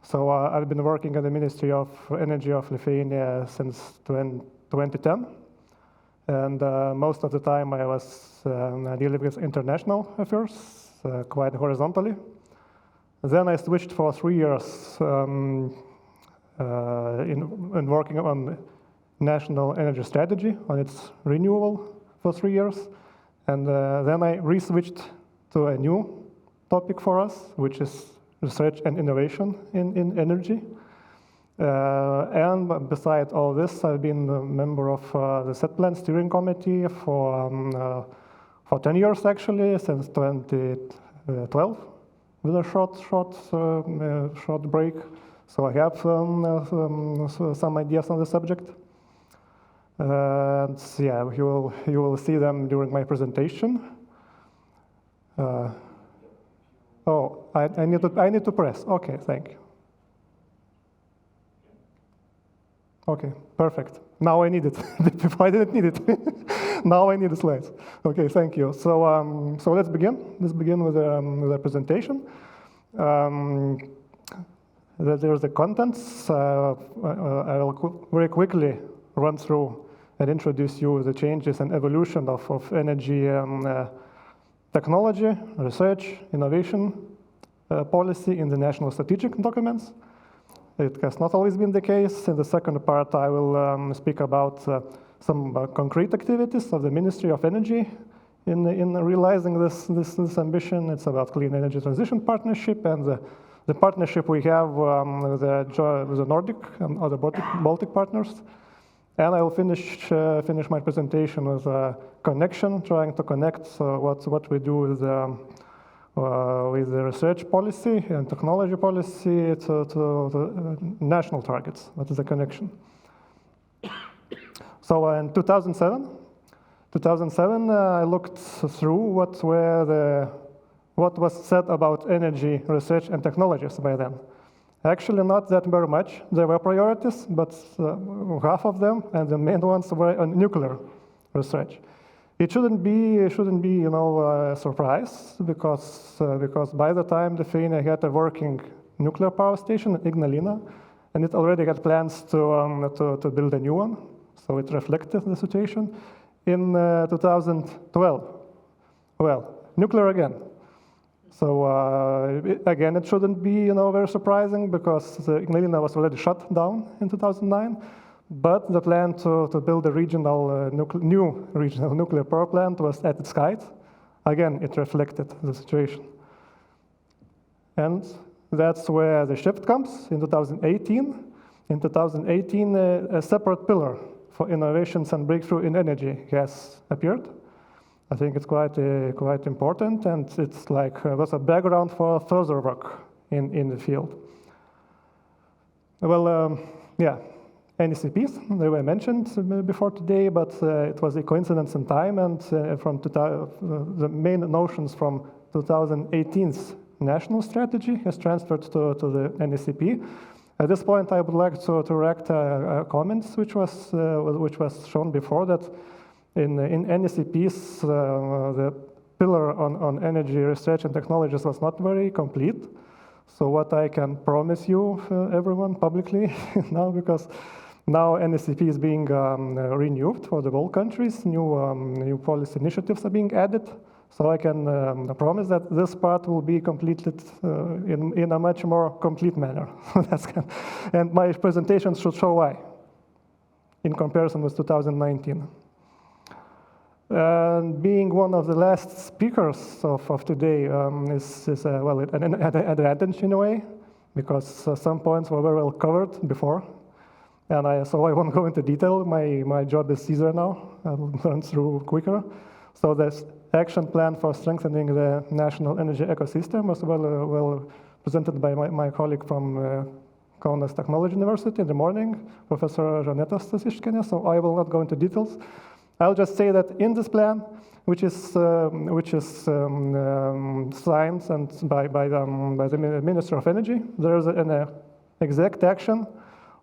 So I've been working at the Ministry of Energy of Lithuania since 2010. And most of the time I was dealing with international affairs, quite horizontally. Then I switched for 3 years in working on national energy strategy, on its renewal for 3 years. And then I re-switched to a new topic for us, which is research and innovation in energy. And besides all this, I've been a member of the set plan steering committee for 10 years actually, since 2012, with a short break. So I have some ideas on the subject. And yeah, you will see them during my presentation. Oh, I need to press. Okay, thank you. Okay, perfect. Now I need it. Before I didn't need it. Now I need the slides. Okay, thank you. So so let's begin. Let's begin with the presentation. There's the contents. I will very quickly run through and introduce you the changes and evolution of energy technology, research, innovation policy in the national strategic documents. It has not always been the case. In the second part, I will speak about some concrete activities of the Ministry of Energy in realizing this ambition. It's about Clean Energy Transition Partnership and the partnership we have with the Nordic and other Baltic partners. And I will finish my presentation with a connection, trying to connect what we do with the research policy and technology policy to the national targets. What is the connection? So in 2007, I looked through what was said about energy research and technologies by then. Actually, not that very much. There were priorities, but half of them, and the main ones, were on nuclear research. It shouldn't be a surprise, because by the time Lithuania had a working nuclear power station in Ignalina, and it already had plans to build a new one, so it reflected the situation. In 2012, well, nuclear again. So again, it shouldn't be very surprising, because Ignalina was already shut down in 2009. But the plan to build a new regional nuclear power plant was at its height. Again, it reflected the situation. And that's where the shift comes in 2018. In 2018, a separate pillar for innovations and breakthrough in energy has appeared. I think it's quite important, and it's like was a background for further work in the field. Well, yeah, NECPs, they were mentioned before today, but it was a coincidence in time, and the main notions from 2018's national strategy has transferred to the NECP. At this point, I would like to react comments which was shown before, that in NECPs the pillar on energy research and technologies was not very complete. So what I can promise you, everyone, publicly now, because now NECP is being renewed for the whole countries, new policy initiatives are being added. So I can promise that this part will be completed in a much more complete manner. And my presentation should show why, in comparison with 2019. Being one of the last speakers of today is well, an advantage in a way, because some points were very well covered before. And so I won't go into detail. My job is easier now. I will run through quicker. So this action plan for strengthening the national energy ecosystem was well presented by my colleague from Kaunas Technology University in the morning, Professor Žaneta Stasiškienė. So I will not go into details. I'll just say that in this plan, which is signed and by the Minister of Energy, there is an exact action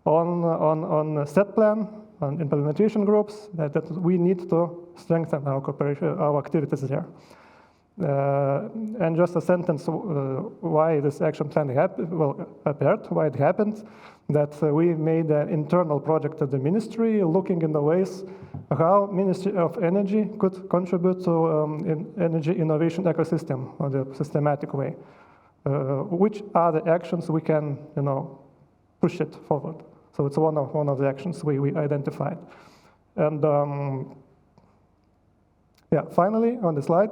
on a set plan, on implementation groups, that we need to strengthen our cooperation, our activities there. And just a sentence why this action plan appeared, why it happened, that we made an internal project at the ministry looking in the ways how Ministry of Energy could contribute to energy innovation ecosystem on a systematic way. Which are the actions we can, push it forward. So it's one of the actions we identified. And yeah, finally, on the slide,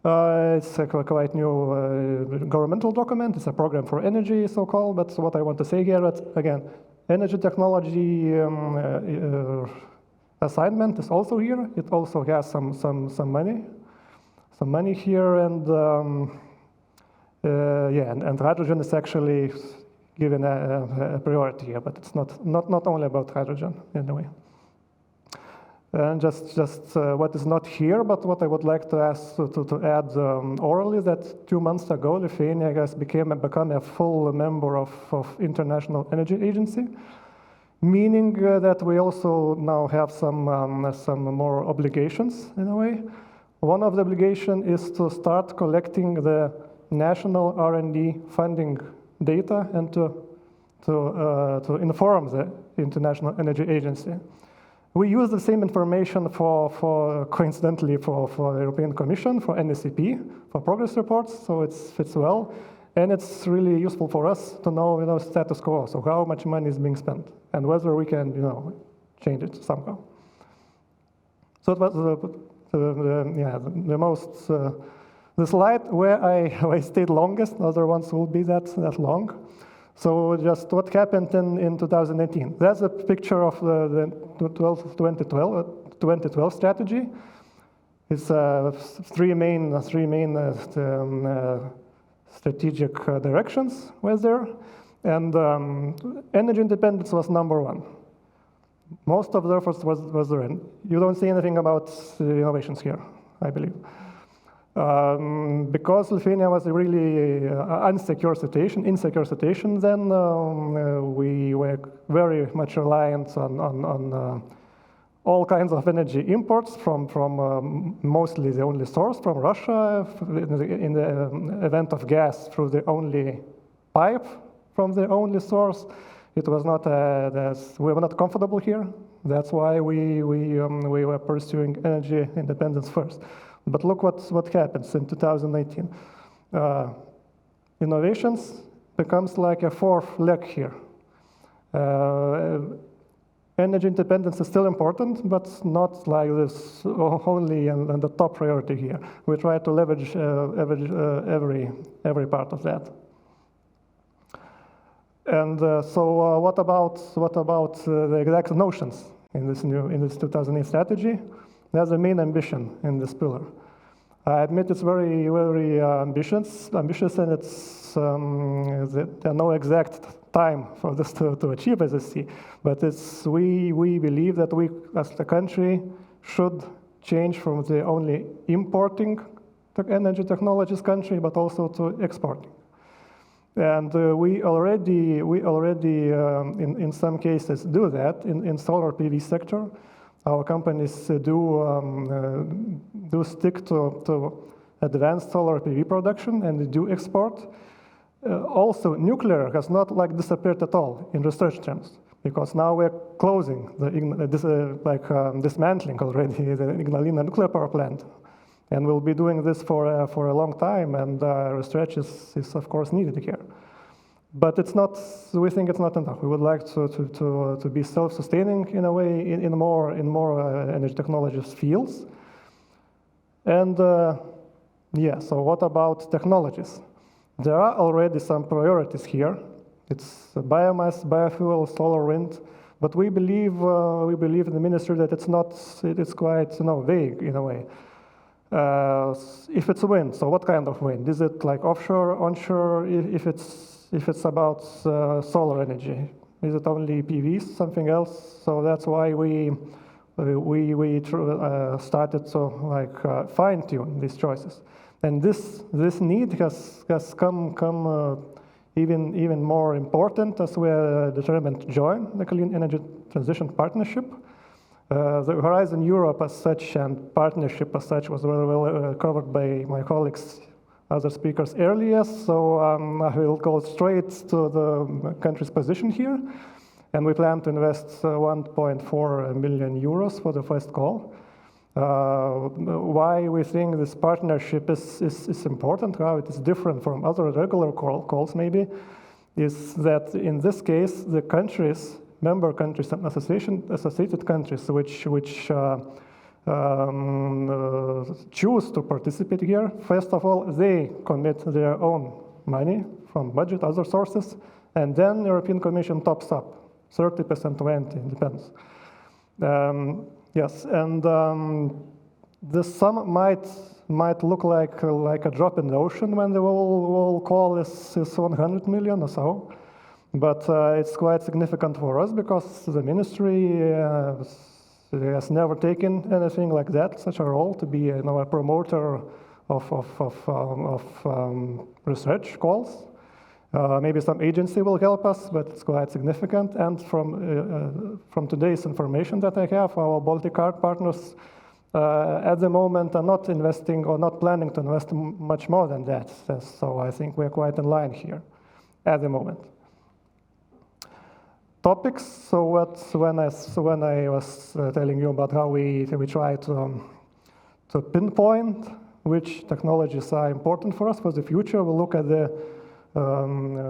it's a quite new governmental document. It's a program for energy, so-called. But what I want to say here, that again, energy technology assignment is also here. It also has some money here, and yeah, and hydrogen is actually given a priority here. But it's not only about hydrogen in a way. And just what is not here, but what I would like to ask to add orally, that 2 months ago, Lithuania has become a full member of International Energy Agency, meaning that we also now have some more obligations in a way. One of the obligations is to start collecting the national R&D funding data and to inform the International Energy Agency. We use the same information coincidentally for the European Commission, for NECP, for progress reports, so it fits well. And it's really useful for us to know, status quo, so how much money is being spent, and whether we can, change it somehow. So it was the slide where I stayed longest. Other ones will be that long. So just what happened in 2018. That's a picture of the 2012 strategy. It's three main strategic directions was there, and energy independence was number one. Most of the efforts was there. You don't see anything about innovations here, I believe. Because Lithuania was a really insecure situation, then we were very much reliant on all kinds of energy imports from mostly the only source from Russia, in the event of gas through the only pipe from the only source. It was not we were not comfortable here. That's why we were pursuing energy independence first. But look what happens in 2019. Innovations becomes like a fourth leg here. energy independence is still important, but not like this only and the top priority here. We try to leverage every part of that. And so what about the exact notions in this 2008 strategy? That's the main ambition in this pillar. I admit it's very ambitious, and it's there are no exact time for this to achieve, as I see. But we believe that we, as a country, should change from the only importing energy technologies country, but also to exporting. And we already in some cases do that in solar PV sector. Our companies do stick to advanced solar PV production, and they do export. Also, nuclear has not disappeared at all in research terms, because now we're closing dismantling already the Ignalina nuclear power plant, and we'll be doing this for a long time. And research is of course needed here. But it's not. We think it's not enough. We would like to be self-sustaining in a way in more energy technologies fields. And so what about technologies? There are already some priorities here. It's biomass, biofuel, solar, wind. But we believe in the ministry that it's not. It's quite vague in a way. If it's wind, so what kind of wind? Is it like offshore, onshore? If it's about solar energy, is it only PVs, something else? So that's why we started to fine-tune these choices. And this need has come even more important as we are determined to join the Clean Energy Transition Partnership. The Horizon Europe as such and partnership as such was very well covered by my colleagues, other speakers earlier, so I will go straight to the country's position here. And we plan to invest 1.4 million euros for the first call. Why we think this partnership is important, how it is different from other regular calls maybe, is that in this case, the countries, member countries and associated countries which choose to participate here, first of all, they commit their own money from budget, other sources, and then the European Commission tops up, 30%, 20%, depends. Yes, and the sum might look like a drop in the ocean when the whole call is 100 million or so, but it's quite significant for us because the ministry has never taken anything like that, such a role to be a promoter of research calls. Maybe some agency will help us, but it's quite significant. And from today's information that I have, our Baltic partners at the moment are not investing or not planning to invest much more than that. So I think we're quite in line here at the moment. Topics. So when I was telling you about how we try to pinpoint which technologies are important for us for the future, we'll look at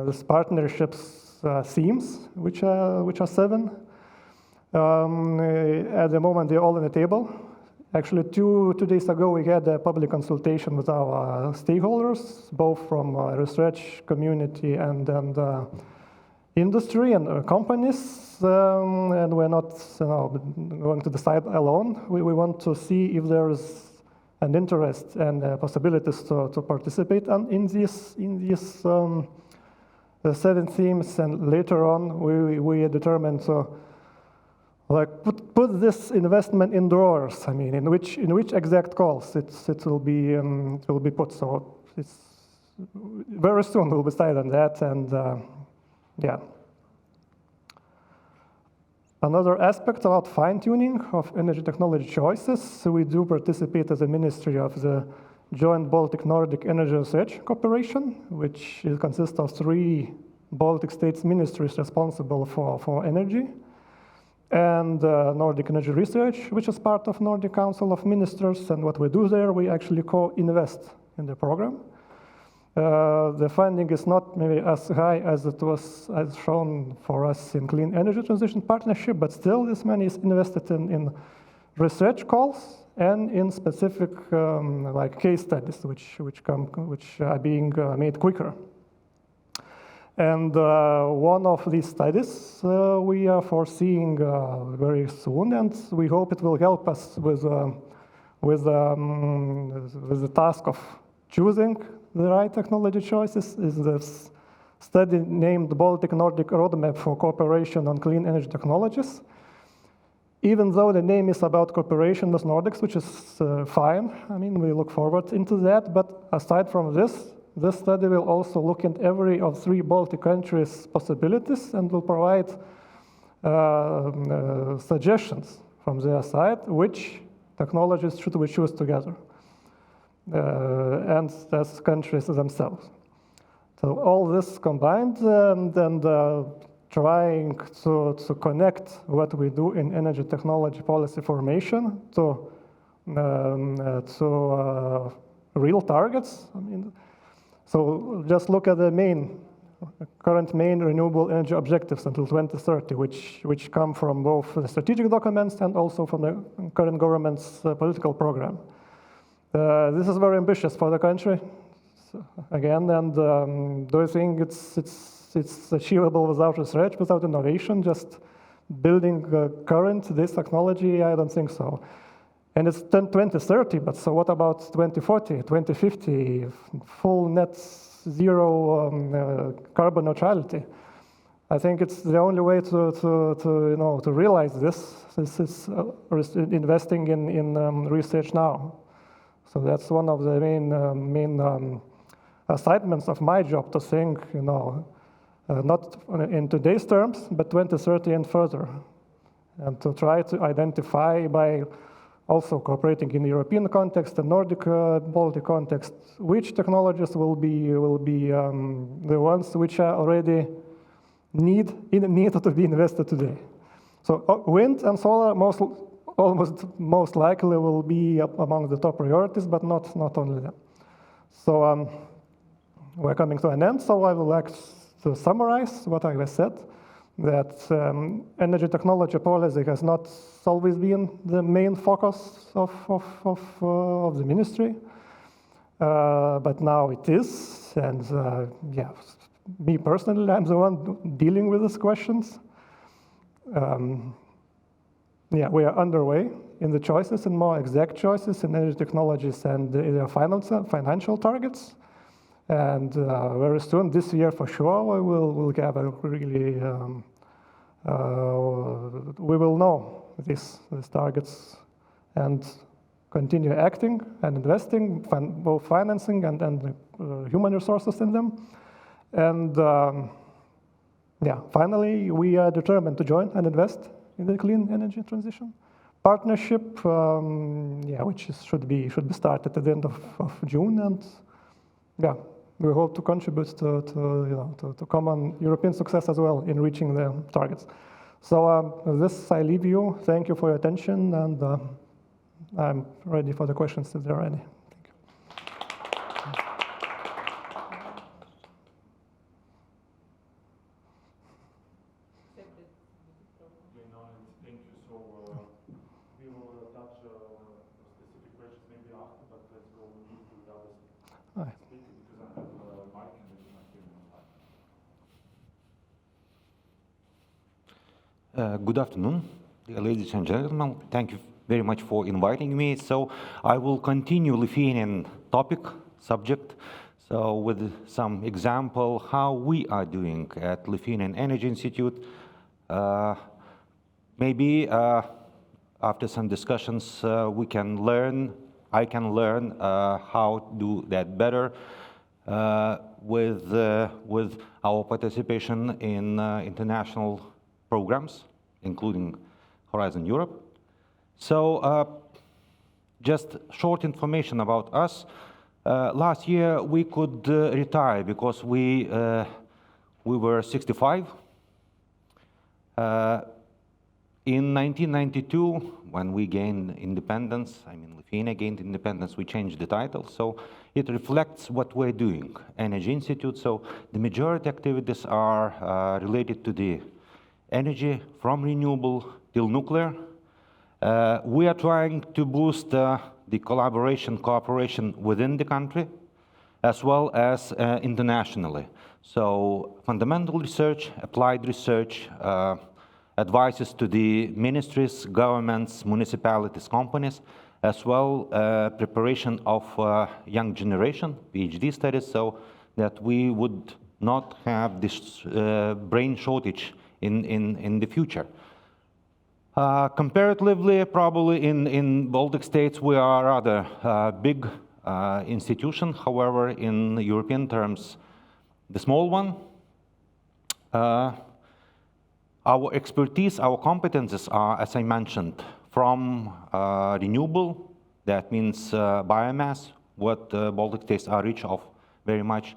this partnerships themes, which are 7. At the moment, they're all on the table. Actually, two days ago, we had a public consultation with our stakeholders, both from research community and industry and companies, and we're not going to decide alone. We want to see if there is an interest and possibilities to participate in these 7 themes, and later on we are determined to put this investment in drawers. I mean, in which exact calls it will be put. So it's very soon we'll decide on that, and yeah. Another aspect about fine-tuning of energy technology choices, so we do participate as a ministry of the Joint Baltic-Nordic Energy Research Cooperation, which consists of 3 Baltic States ministries responsible for energy, and Nordic Energy Research, which is part of Nordic Council of Ministers. And what we do there, we actually co-invest in the program. the funding is not maybe as high as it was as shown for us in Clean Energy Transition Partnership, but still this money is invested in research calls and in specific like case studies, which are being made quicker. And one of these studies we are foreseeing very soon, and we hope it will help us with the task of choosing the right technology choices. Is this study named Baltic Nordic Roadmap for Cooperation on Clean Energy Technologies. Even though the name is about cooperation with Nordics, which is fine, I mean, we look forward into that, but aside from this study will also look at every of 3 Baltic countries' possibilities and will provide suggestions from their side, which technologies should we choose together, and as countries themselves. So all this combined and trying to connect what we do in energy technology policy formation to real targets. I mean, so just look at the current main renewable energy objectives until 2030, which come from both the strategic documents and also from the current government's political program. This is very ambitious for the country, again, and do you think it's achievable without research, without innovation, just building this technology? I don't think so. And it's 2030, but so what about 2040, 2050, full net zero carbon neutrality? I think it's the only way to realize this. This is investing in research now. So that's one of the main assignments of my job, to think, not in today's terms, but 2030 and further, and to try to identify by also cooperating in the European context and Nordic Baltic context, which technologies will be the ones which are already need to be invested today. So wind and solar most likely will be among the top priorities, but not only that. So we're coming to an end, so I would like to summarize what I have said, that energy technology policy has not always been the main focus of the ministry, but now it is, and yeah, me personally, I'm the one dealing with these questions. Yeah, we are underway in the choices and more exact choices in energy technologies and their financial targets. And very soon, this year for sure, we'll have a really, we will know these targets and continue acting and investing, both financing and human resources in them. And yeah, finally, we are determined to join and invest in the clean energy transition partnership, yeah, which should be started at the end of June, and yeah, we hope to contribute to common European success as well in reaching the targets. So with this, I leave you. Thank you for your attention, and I'm ready for the questions if there are any. Good afternoon, dear ladies and gentlemen. Thank you very much for inviting me. So I will continue Lithuanian subject. So with some example how we are doing at Lithuanian Energy Institute. Maybe after some discussions I can learn how to do that better with our participation in international programs, including Horizon Europe. So just short information about us. Last year we could retire because we were 65. In 1992, when we gained independence, I mean Lithuania gained independence, we changed the title, so it reflects what we're doing. Energy Institute, so the majority activities are related to the energy from renewable till nuclear. We are trying to boost the collaboration, cooperation within the country, as well as internationally. So fundamental research, applied research, advices to the ministries, governments, municipalities, companies, as well preparation of young generation, PhD studies, so that we would not have this brain shortage in the future. Comparatively, probably in Baltic States, we are rather big institution, however, in European terms, the small one. Our expertise, our competences are, as I mentioned, from renewable, that means biomass, what Baltic States are rich of very much.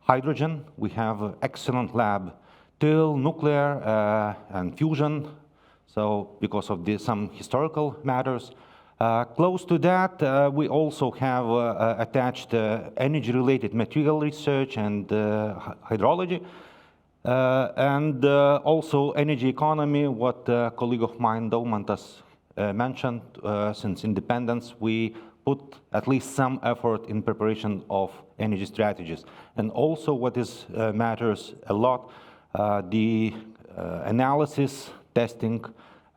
Hydrogen, we have an excellent lab, till nuclear and fusion, so because of some historical matters. Close to that, we also have attached energy-related material research and hydrology. And also energy economy, what a colleague of mine, Daumantas, mentioned. Since independence, we put at least some effort in preparation of energy strategies. And also what is matters a lot, the analysis, testing,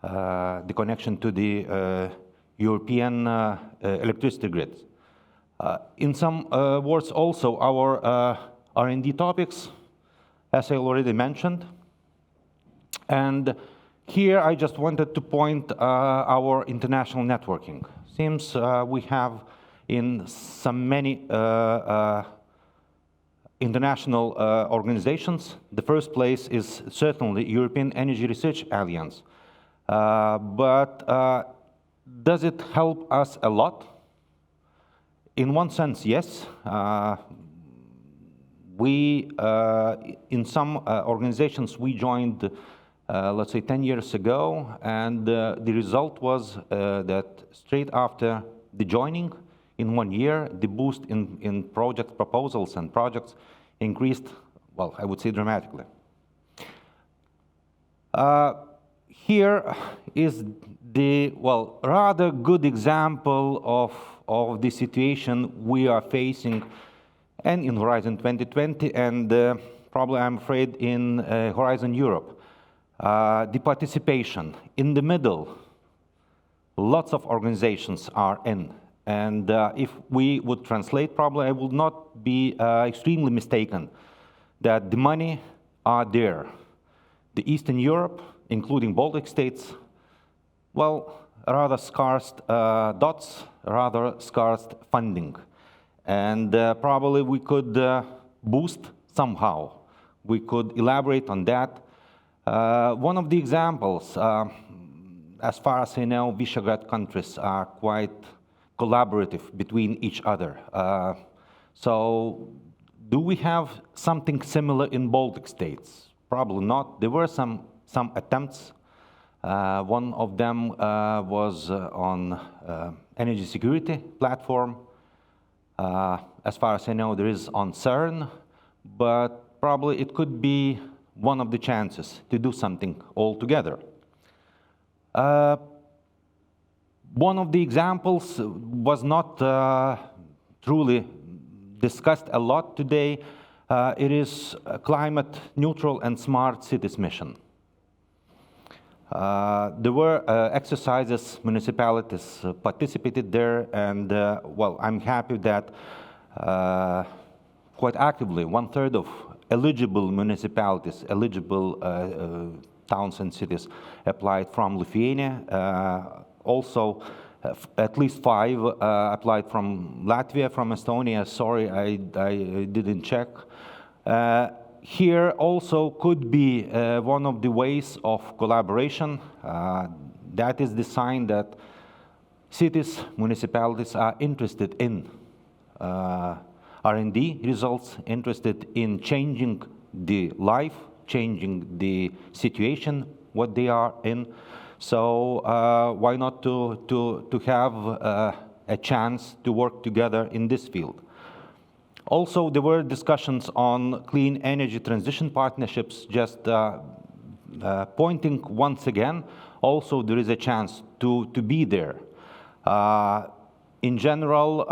the connection to the European electricity grids. In some words also, our R&D topics, as I already mentioned. And here I just wanted to point our international networking. Seems we have in some many international organizations. The first place is certainly European Energy Research Alliance. But does it help us a lot? In one sense, yes. We, in some organizations, we joined, let's say, 10 years ago, and the result was that straight after the joining, in 1 year, the boost in project proposals and projects increased, well, I would say dramatically. Here is the, well, rather good example of the situation we are facing and in Horizon 2020, and probably, I'm afraid, in Horizon Europe. The participation in the middle, lots of organizations are in. And if we would translate, probably I would not be extremely mistaken that the money are there. The Eastern Europe, including Baltic States, well, rather scarce dots, rather scarce funding. And probably we could boost somehow. We could elaborate on that. One of the examples, as far as I know, Visegrad countries are quite collaborative between each other. So do we have something similar in Baltic States? Probably not. There were some attempts. One of them was on energy security platform. As far as I know, there is on CERN, but probably it could be one of the chances to do something all together. One of the examples was not truly discussed a lot today. It is a climate neutral and smart cities mission. There were exercises, municipalities participated there, and well, I'm happy that quite actively 1/3 of eligible municipalities, eligible towns and cities applied from Lithuania. Also, at least 5 applied from Latvia, from Estonia. Sorry, I didn't check. Here also could be one of the ways of collaboration. That is the sign that cities, municipalities are interested in R&D results, interested in changing the life, changing the situation, what they are in. So why not to have a chance to work together in this field? Also, there were discussions on clean energy transition partnerships, just pointing once again, also there is a chance to be there. In general,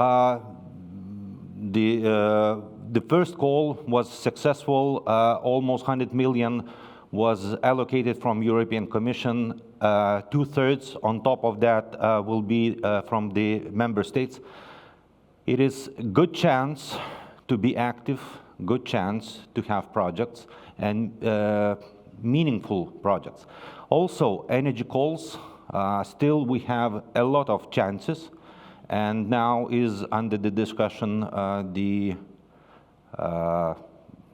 the first call was successful. Almost 100 million was allocated from European Commission. 2/3 on top of that will be from the member states. It is a good chance to be active, good chance to have projects and meaningful projects. Also, energy calls, still we have a lot of chances, and now is under the discussion the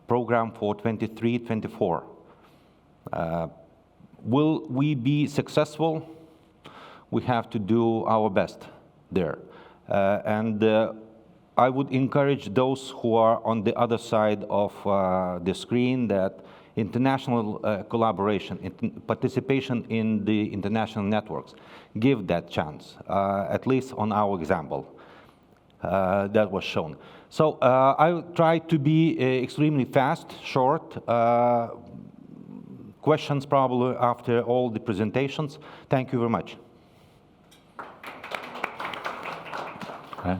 program for 23-24. Will we be successful? We have to do our best there. And I would encourage those who are on the other side of the screen that international collaboration, participation in the international networks, give that chance, at least on our example that was shown. So I try to be extremely fast, short. Questions probably after all the presentations. Thank you very much. Okay.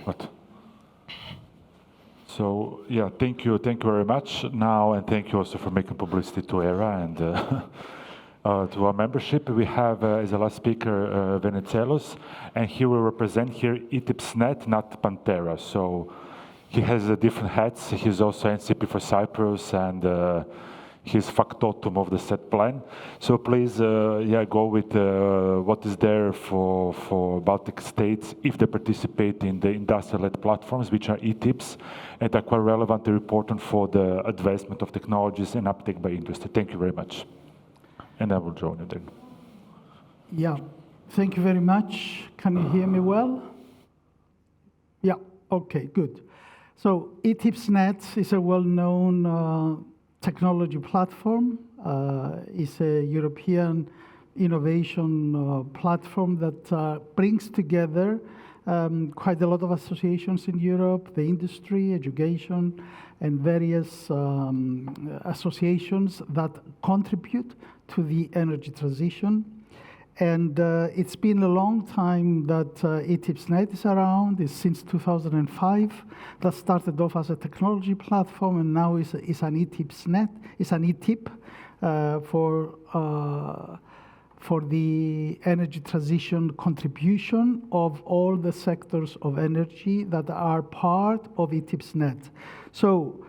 What? So yeah, thank you very much now, and thank you also for making publicity to ERA and to our membership. We have as a last speaker Venizelos, and he will represent here ETIPSnet, not PANTERA. So he has different hats. He's also NCP for Cyprus, and he's factotum of the set plan. So please, yeah, go with what is there for Baltic states if they participate in the industrial-led platforms, which are ETIPS, and are quite relevant and important for the advancement of technologies and uptake by industry. Thank you very much. And I will join you then. Yeah, thank you very much. Can you hear me well? Yeah, okay, good. So ETIPSnet is a well-known technology platform. Is a European innovation platform that brings together quite a lot of associations in Europe, the industry, education, and various associations that contribute to the energy transition. And it's been a long time that ETIPSnet is around. It's since 2005. That started off as a technology platform, and now is an ETIPSnet. It's an ETIP for the energy transition contribution of all the sectors of energy that are part of ETIPSnet. So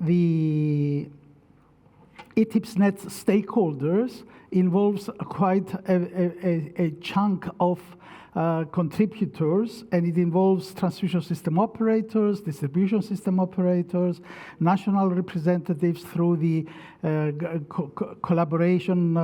the ETIPSnet stakeholders involves quite a chunk of contributors, and it involves transmission system operators, distribution system operators, national representatives through the collaboration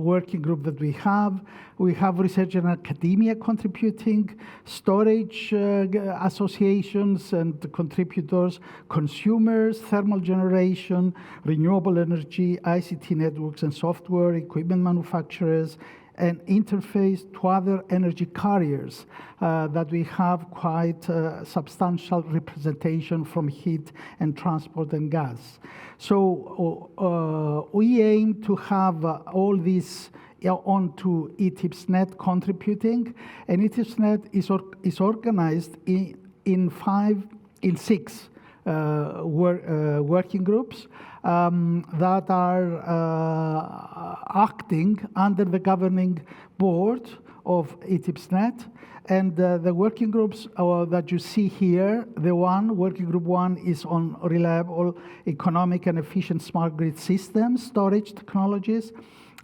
working group that we have. We have research and academia contributing, storage associations and contributors, consumers, thermal generation, renewable energy, ICT networks and software, equipment manufacturers, and interface to other energy carriers that we have quite substantial representation from heat and transport and gas. So we aim to have all these onto ETIPSnet contributing, and ETIPSnet is organized in six working groups that are acting under the governing board of ETIPSnet. And the working groups that you see here, working group 1 is on reliable, economic and efficient smart grid systems, storage technologies,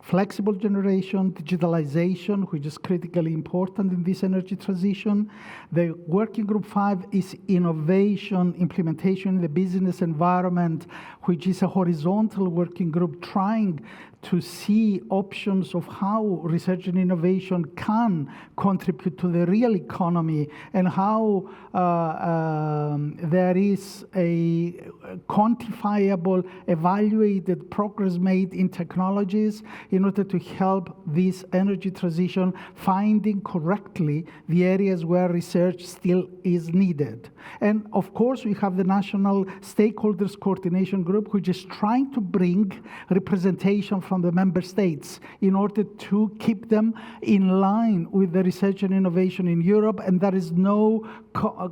flexible generation, digitalization, which is critically important in this energy transition. The working group 5 is innovation, implementation in the business environment, which is a horizontal working group trying to see options of how research and innovation can contribute to the real economy, and how there is a quantifiable, evaluated progress made in technologies in order to help this energy transition, finding correctly the areas where research still is needed. And of course, we have the National Stakeholders Coordination Group, which is trying to bring representation from the member states in order to keep them in line with the research and innovation in Europe. And there is no,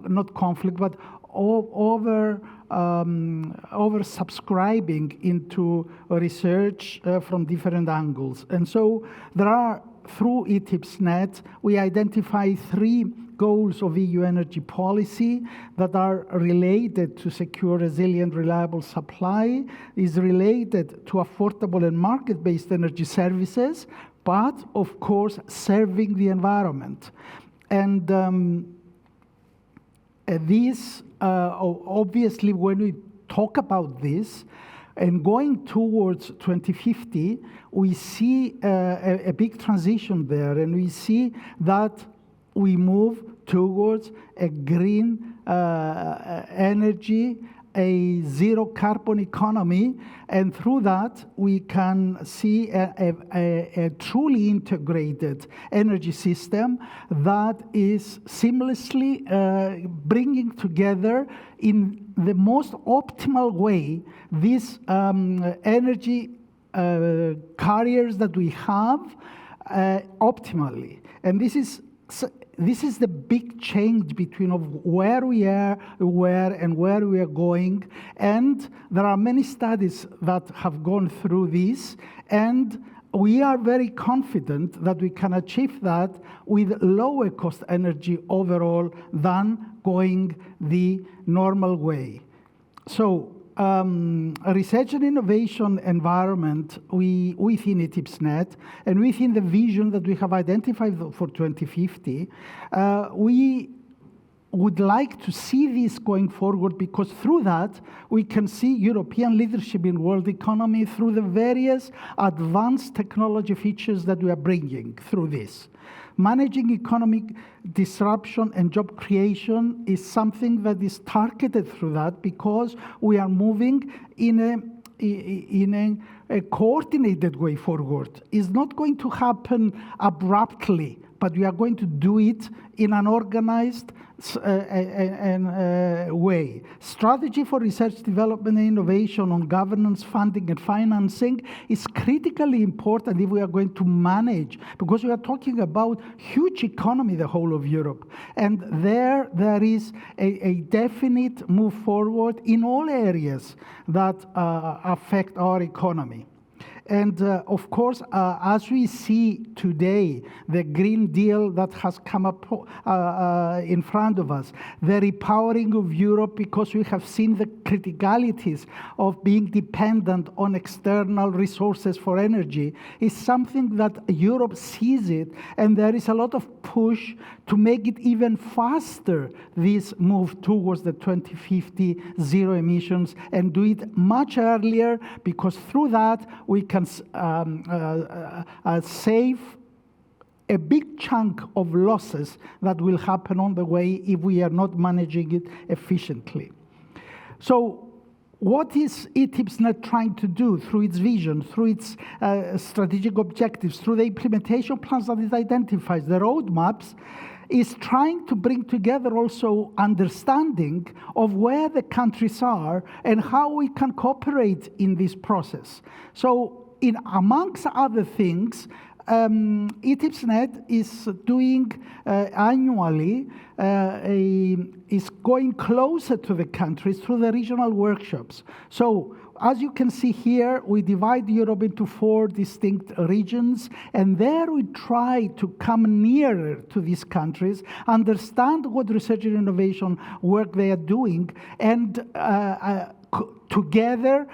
not conflict, but over subscribing into research from different angles. And so there are, through ETIPSnet, we identify 3 goals of EU energy policy that are related to secure, resilient, reliable supply, is related to affordable and market-based energy services, but of course serving the environment. And this, obviously, when we talk about this, and going towards 2050, we see a big transition there, and we see that we move towards a green energy, a zero carbon economy, and through that we can see a truly integrated energy system that is seamlessly bringing together in the most optimal way these energy carriers that we have optimally. And this is the big change between of where we are, and where we are going. And there are many studies that have gone through this, and we are very confident that we can achieve that with lower cost energy overall than going the normal way. So research and innovation environment within ETIPSnet, and within the vision that we have identified for 2050, we would like to see this going forward, because through that we can see European leadership in world economy through the various advanced technology features that we are bringing through this. Managing economic disruption and job creation is something that is targeted through that, because we are moving in a coordinated way forward. It's not going to happen abruptly, but we are going to do it in an organized way. Strategy for research, development, and innovation on governance, funding, and financing is critically important if we are going to manage, because we are talking about huge economy, the whole of Europe. And there is a definite move forward in all areas that affect our economy. And of course, as we see today, the Green Deal that has come up in front of us, the repowering of Europe, because we have seen the criticalities of being dependent on external resources for energy, is something that Europe sees it, and there is a lot of push to make it even faster, this move towards the 2050 zero emissions, and do it much earlier, because through that we can save a big chunk of losses that will happen on the way if we are not managing it efficiently. So what is ETIPSnet trying to do through its vision, through its strategic objectives, through the implementation plans that it identifies, the roadmaps, is trying to bring together also understanding of where the countries are and how we can cooperate in this process. So amongst other things, ETIPSnet is doing annually, is going closer to the countries through the regional workshops. So as you can see here, we divide Europe into 4 distinct regions, and there we try to come nearer to these countries, understand what research and innovation work they are doing, and together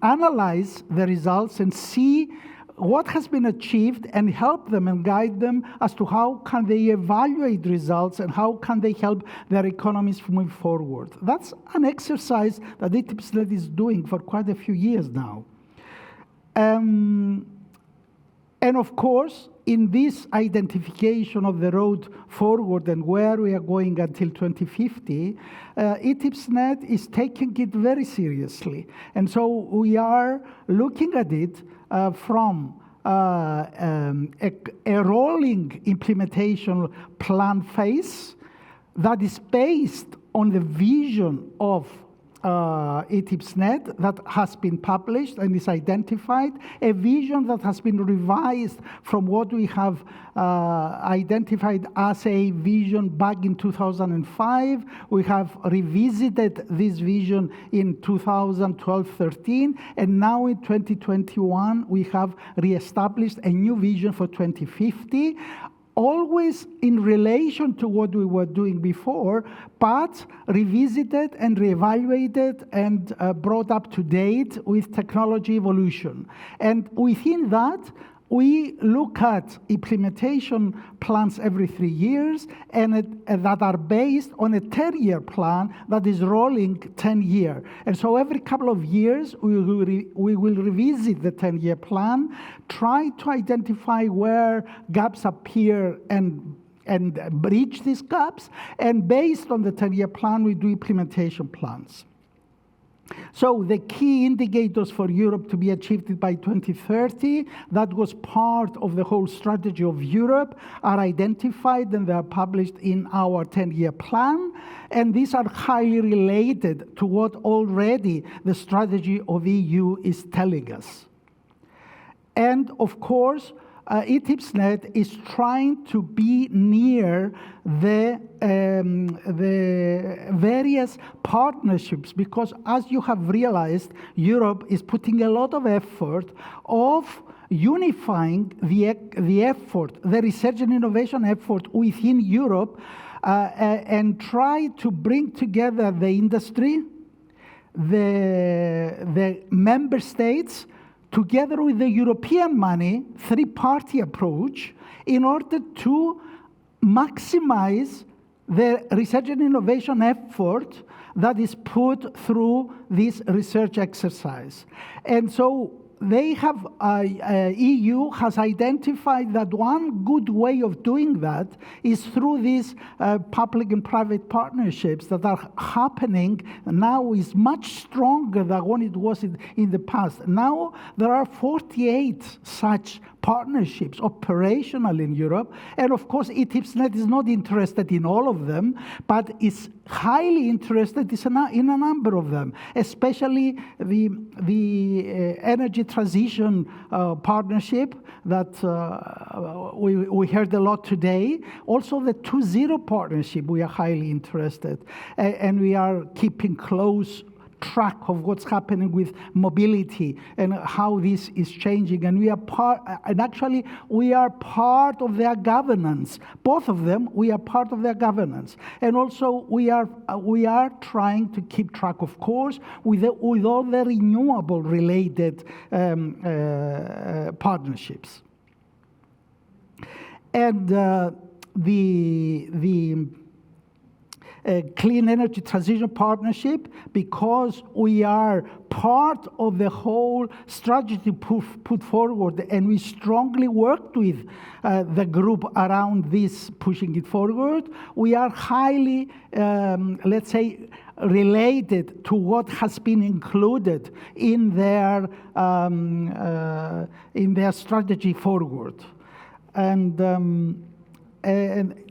analyze the results and see what has been achieved, and help them and guide them as to how can they evaluate results and how can they help their economies move forward. That's an exercise that ETIPSnet is doing for quite a few years now. And of course, in this identification of the road forward and where we are going until 2050, ETIPSnet is taking it very seriously. And so we are looking at it from a rolling implementation plan phase that is based on the vision of ETIPSnet that has been published and is identified, a vision that has been revised from what we have identified as a vision back in 2005. We have revisited this vision in 2012-13, and now in 2021 we have reestablished a new vision for 2050, always in relation to what we were doing before, but revisited and reevaluated and brought up to date with technology evolution. And within that, we look at implementation plans every 3 years and that are based on a 10-year plan that is rolling 10-year. And so every couple of years, we will revisit the 10-year plan, try to identify where gaps appear and bridge these gaps, and based on the 10-year plan, we do implementation plans. So the key indicators for Europe to be achieved by 2030, that was part of the whole strategy of Europe, are identified and they are published in our 10-year plan. And these are highly related to what already the strategy of EU is telling us. And of course, ETIPSnet is trying to be near the various partnerships, because as you have realized, Europe is putting a lot of effort of unifying the effort, the research and innovation effort within Europe, and try to bring together the industry, the member states, together with the European money, three-party approach, in order to maximize the research and innovation effort that is put through this research exercise. And so they have, EU has identified that one good way of doing that is through these public and private partnerships that are happening now, is much stronger than when it was in the past. Now there are 48 such partnerships operational in Europe, and of course ETIPSnet is not interested in all of them, but is highly interested in a number of them, especially the energy transition partnership that we heard a lot today. Also the 2.0 partnership, we are highly interested, and we are keeping close track of what's happening with mobility and how this is changing. And we are we are part of their governance. Both of them, we are part of their governance. And also we are trying to keep track, of course, with all the renewable related partnerships. And the Clean Energy Transition Partnership, because we are part of the whole strategy put forward, and we strongly worked with the group around this, pushing it forward. We are highly, let's say, related to what has been included in their strategy forward. And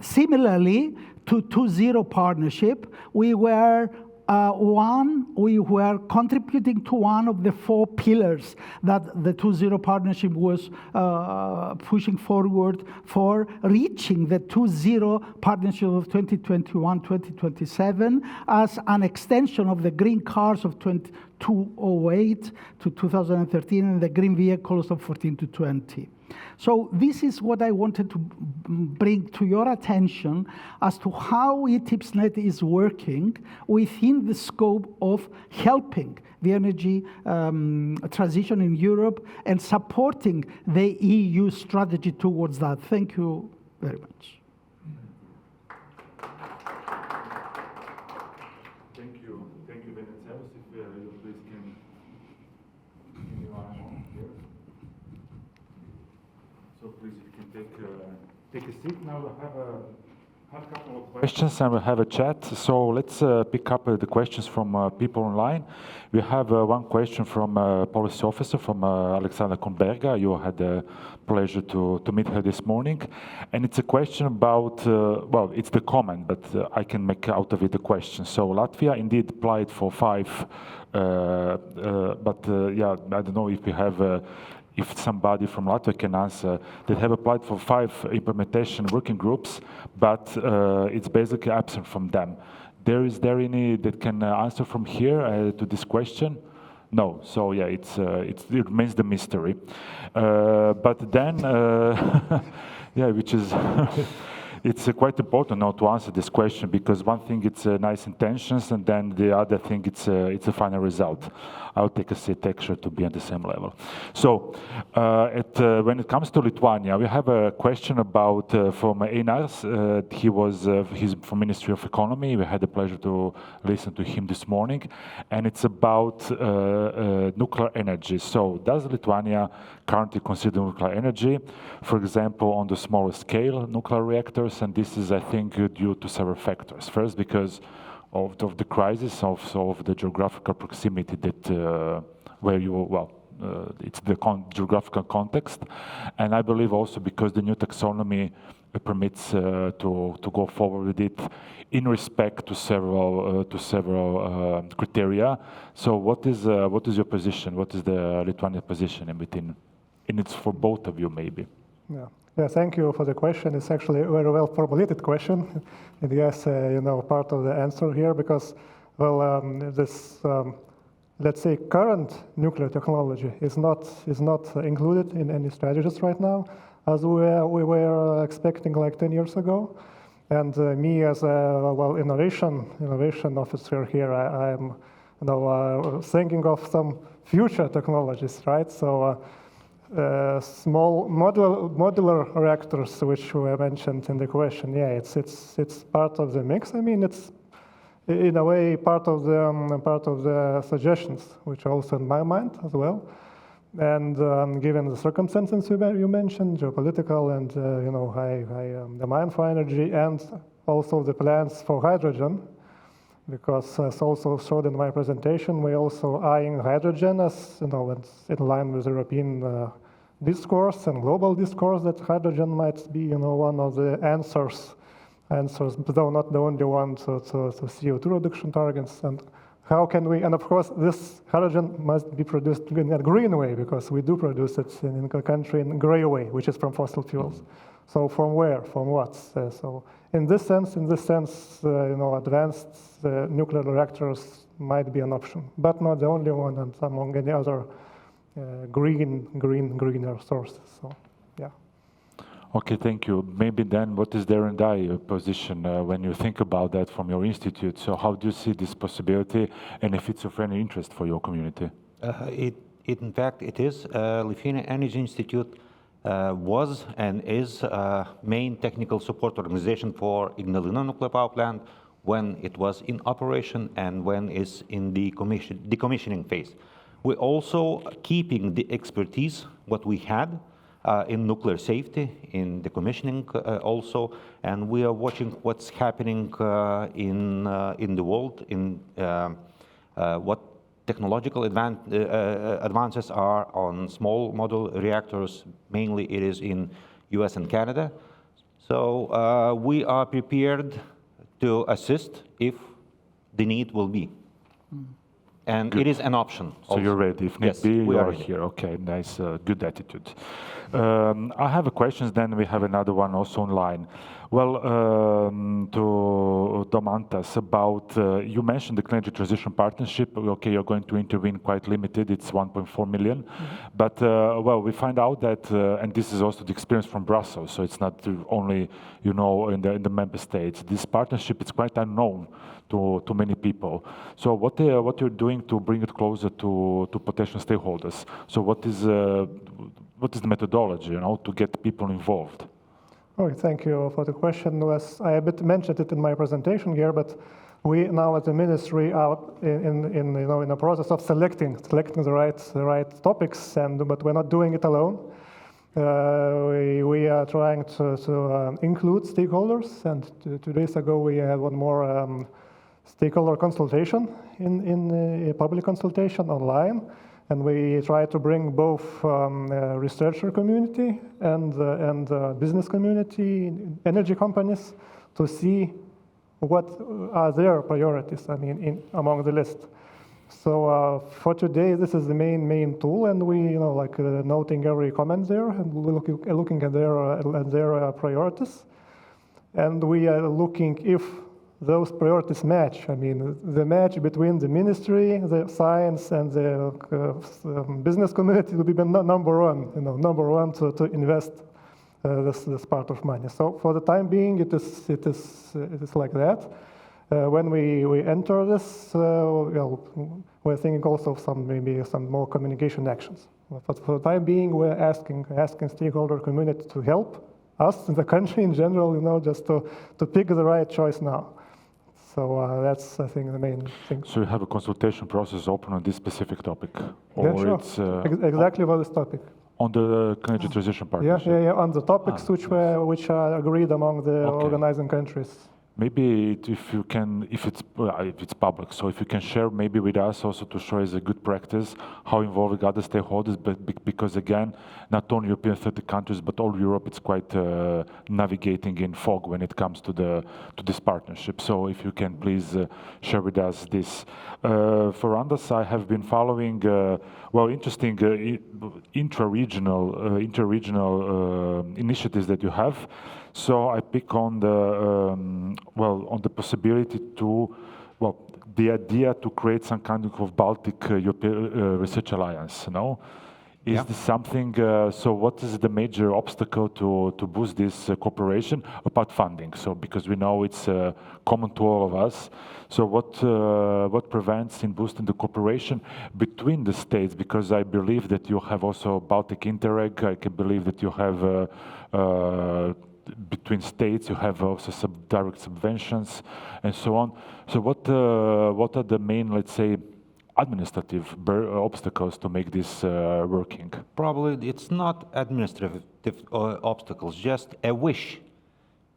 similarly, to 2.0 partnership, we were contributing to one of the 4 pillars that the 2.0 partnership was pushing forward for reaching the 2.0 partnership of 2021-2027 as an extension of the green cars of 2008 to 2013 and the green vehicles of 14 to 20. So this is what I wanted to bring to your attention as to how ETIPSnet is working within the scope of helping the energy transition in Europe and supporting the EU strategy towards that. Thank you very much. Thank you, Venizelos. If you please can continue on here. So please, if you can take a seat. Now we have a couple of questions and we'll have a chat. So let's pick up the questions from people online. We have one question from a policy officer, from Alexandra Konberga. You had the pleasure to meet her this morning. And it's a question about, well, it's the comment, but I can make out of it a question. So Latvia indeed applied for 5, yeah, I don't know if we have if somebody from Latvia can answer, that have applied for 5 implementation working groups, but it's basically absent from them. Is there any that can answer from here to this question? No, so yeah, it remains the mystery. But then, yeah, which is, it's quite important now to answer this question, because one thing it's nice intentions, and then the other thing it's a final result. I'll take a seat extra to be on the same level. So when it comes to Lithuania, we have a question about from Einars. He's from Ministry of Economy. We had the pleasure to listen to him this morning, and it's about nuclear energy. So does Lithuania currently consider nuclear energy, for example, on the smaller scale nuclear reactors? And this is, I think, due to several factors. First, because of the crisis, of the geographical proximity that where you, well, it's the geographical context, and I believe also because the new taxonomy permits to go forward with it in respect to several criteria. So what is your position? What is the Lithuanian position in between? And it's for both of you, maybe. Yeah. Yeah, thank you for the question. It's actually a very well formulated question. And yes, you know, part of the answer here, because, well, this, let's say, current nuclear technology is not included in any strategies right now, as we were expecting like 10 years ago. And me as a, well, innovation officer here, I'm, you know, thinking of some future technologies, right? So. Small modular reactors, which were mentioned in the question, yeah, it's part of the mix. I mean, it's in a way part of the suggestions, which are also in my mind as well. And given the circumstances you mentioned, geopolitical and you know, high demand for energy, and also the plans for hydrogen. Because as also showed in my presentation, we're also eyeing hydrogen as, you know, it's in line with European discourse and global discourse that hydrogen might be, you know, one of the answers, though not the only one to CO2 reduction targets. And how can we, and of course, this hydrogen must be produced in a green way, because we do produce it in a country in a gray way, which is from fossil fuels. So from where, from what? So in this sense, you know, advanced nuclear reactors might be an option, but not the only one, and among any other greener sources. So, yeah. Okay, thank you. Maybe then, what is the R&I position when you think about that from your institute? So how do you see this possibility, and if it's of any interest for your community? In fact, it is. Lithuanian Energy Institute was and is main technical support organization for Ignalina nuclear power plant when it was in operation and when it's in the decommissioning phase. We're also keeping the expertise, what we had in nuclear safety, in decommissioning also, and we are watching what's happening in the world, in what technological advances are on small model reactors. Mainly it is in US and Canada. So we are prepared to assist if the need will be. And good. It is an option. So also. You're ready, if need yes, be, you are here. Okay, nice, good attitude. I have a question, then we have another one also online. Well, to Domantas, about, you mentioned the Clean Energy Transition Partnership. Okay, you're going to intervene quite limited, it's 1.4 million. But, well, we find out that, and this is also the experience from Brussels, so it's not only, you know, in the member states. This partnership is quite unknown to many people. So what you're doing to bring it closer to potential stakeholders? So what is the methodology, you know, to get people involved? Okay, thank you for the question. As I a bit mentioned it in my presentation here, but we now at the ministry are in a process of selecting the right topics, but we're not doing it alone. We are trying to include stakeholders, and 2 days ago we had one more stakeholder consultation in a public consultation online, and we try to bring both researcher community and business community, energy companies, to see what are their priorities, I mean, among the list. So for today, this is the main tool, and we, noting every comment there, and we're looking at their priorities, and we are looking if those priorities match. I mean, the match between the ministry, the science, and the business community will be number one to invest this part of money. So for the time being, it is like that. When we enter this, we're thinking also of maybe some more communication actions. But for the time being, we're asking stakeholder community to help us in the country in general, just to pick the right choice now. So that's, I think, the main thing. So you have a consultation process open on this specific topic? Or yeah, sure. It's, exactly about this topic. On the energy transition partnership? Yeah, on the topics which are agreed among the organizing countries. Maybe if you can, if it's public, so if you can share maybe with us also to show as a good practice how involving other stakeholders, but because again, not only European 30 countries, but all Europe, it's quite navigating in fog when it comes to this partnership. So if you can please share with us this. For Anders, I have been following interesting intra-regional initiatives that you have. So I pick on the possibility to, the idea to create some kind of Baltic European Research Alliance, Is this something, so what is the major obstacle to boost this cooperation apart funding? So because we know it's common to all of us. So what prevents in boosting the cooperation between the states? Because I believe that you have also Baltic Interreg, I can believe that you have between states, you have also direct subventions and so on. So what are the main, let's say, administrative obstacles to make this working? Probably it's not administrative obstacles, just a wish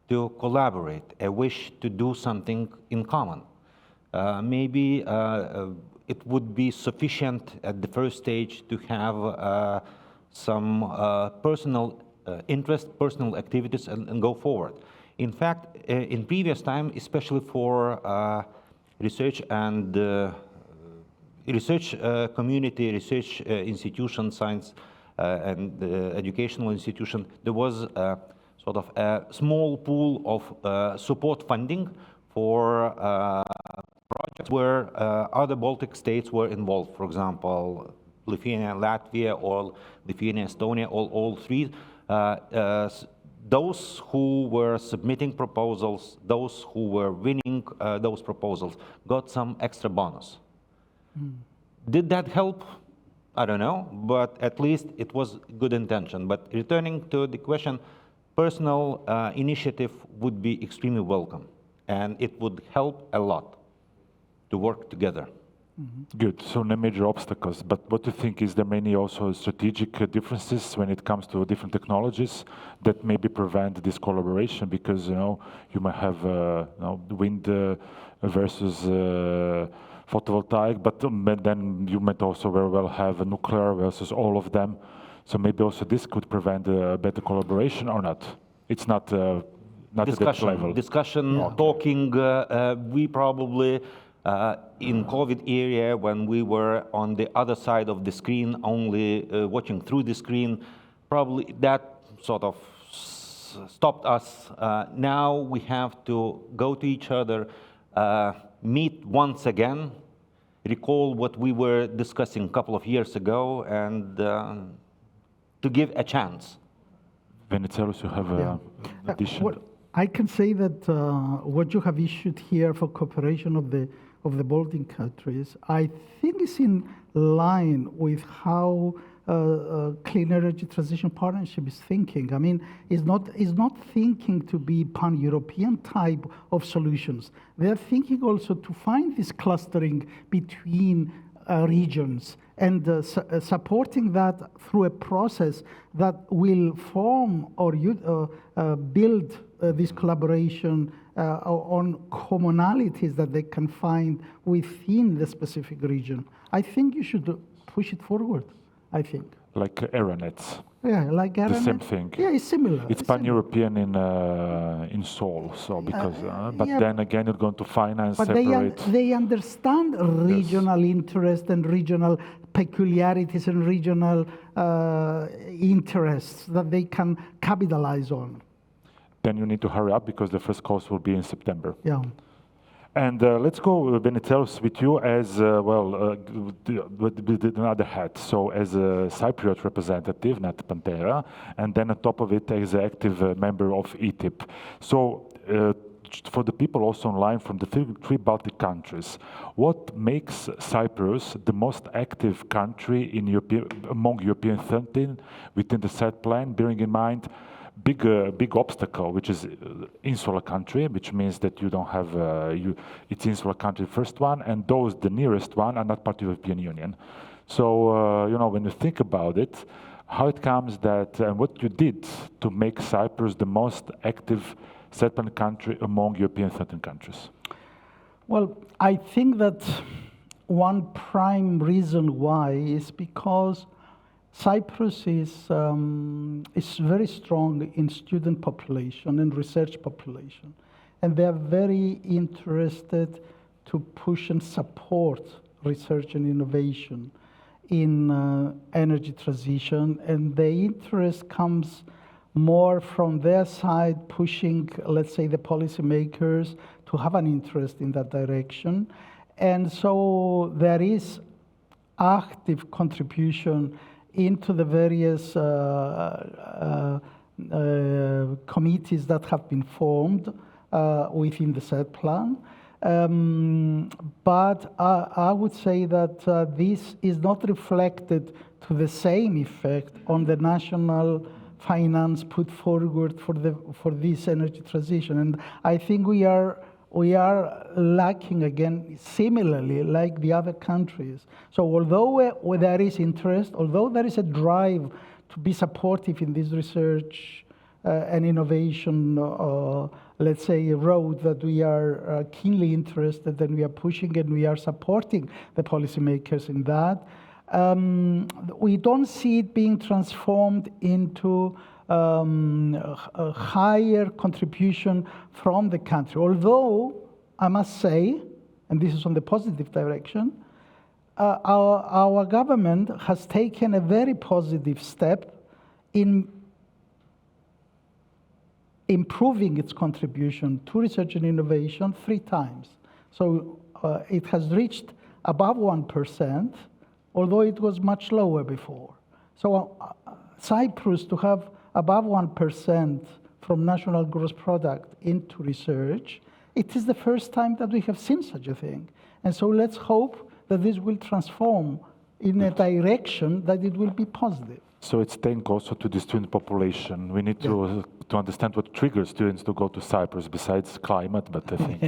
to collaborate, a wish to do something in common. Maybe it would be sufficient at the first stage to have some personal interest, personal activities, and go forward. In fact, in previous time, especially for research and research community, research institution, science and educational institution, there was sort of a small pool of support funding for projects where other Baltic states were involved. For example, Lithuania, Latvia, or Lithuania, Estonia, all three. Those who were submitting proposals, those who were winning those proposals, got some extra bonus. Did that help? I don't know, but at least it was good intention. But returning to the question, personal initiative would be extremely welcome, and it would help a lot to work together. Good, so no major obstacles, but what do you think, is there many also strategic differences when it comes to different technologies that maybe prevent this collaboration? Because you might have wind versus photovoltaic, but then you might also very well have nuclear versus all of them. So maybe also this could prevent better collaboration or not? It's not at that level. Discussion, talking. We probably in COVID area, when we were on the other side of the screen, only watching through the screen, probably that sort of stopped us. Now we have to go to each other, meet once again, recall what we were discussing a couple of years ago, and to give a chance. Venizelos, you have an addition? I can say that what you have issued here for cooperation of the Baltic countries, I think is in line with how Clean Energy Transition Partnership is thinking. I mean, it's not thinking to be pan-European type of solutions. They are thinking also to find this clustering between regions and supporting that through a process that will form or build this collaboration on commonalities that they can find within the specific region. I think you should push it forward, I think. Like Aeronets. Yeah, like the same thing. Yeah, it's similar. It's pan-European in Seoul, so because but yeah, then again you're going to finance but separate. they understand regional interest and regional peculiarities and regional interests that they can capitalize on. Then you need to hurry up because the first course will be in September. Yeah. And let's go, Beniteros, with you as, with another hat. So as a Cypriot representative, not PANTERA, and then on top of it as an active member of ETIP. So for the people also online from the three Baltic countries, what makes Cyprus the most active country in among European 13 within the set plan, bearing in mind big obstacle, which is insular country, which means that you don't have, it's insular country first one, and those, the nearest one, are not part of the European Union. So, you know, when you think about it, how it comes that, and what you did to make Cyprus the most active settlement country among European 13 countries? Well, I think that one prime reason why is because Cyprus is very strong in student population and research population, and they are very interested to push and support research and innovation in energy transition, and the interest comes more from their side, pushing, let's say, the policymakers to have an interest in that direction. And so there is active contribution into the various committees that have been formed within the set plan. But I would say that this is not reflected to the same effect on the national finance put forward for this energy transition. And I think we are lacking again, similarly like the other countries. So although there is interest, although there is a drive to be supportive in this research and innovation, let's say, a road that we are keenly interested and we are pushing and we are supporting the policymakers in that, we don't see it being transformed into a higher contribution from the country. Although, I must say, and this is on the positive direction, our government has taken a very positive step in improving its contribution to research and innovation 3 times. So it has reached above 1%, although it was much lower before. So Cyprus to have above 1% from national gross product into research, it is the first time that we have seen such a thing. And so let's hope that this will transform in a direction that it will be positive. So it's linked also to the student population. We need to understand what triggers students to go to Cyprus besides climate, but I think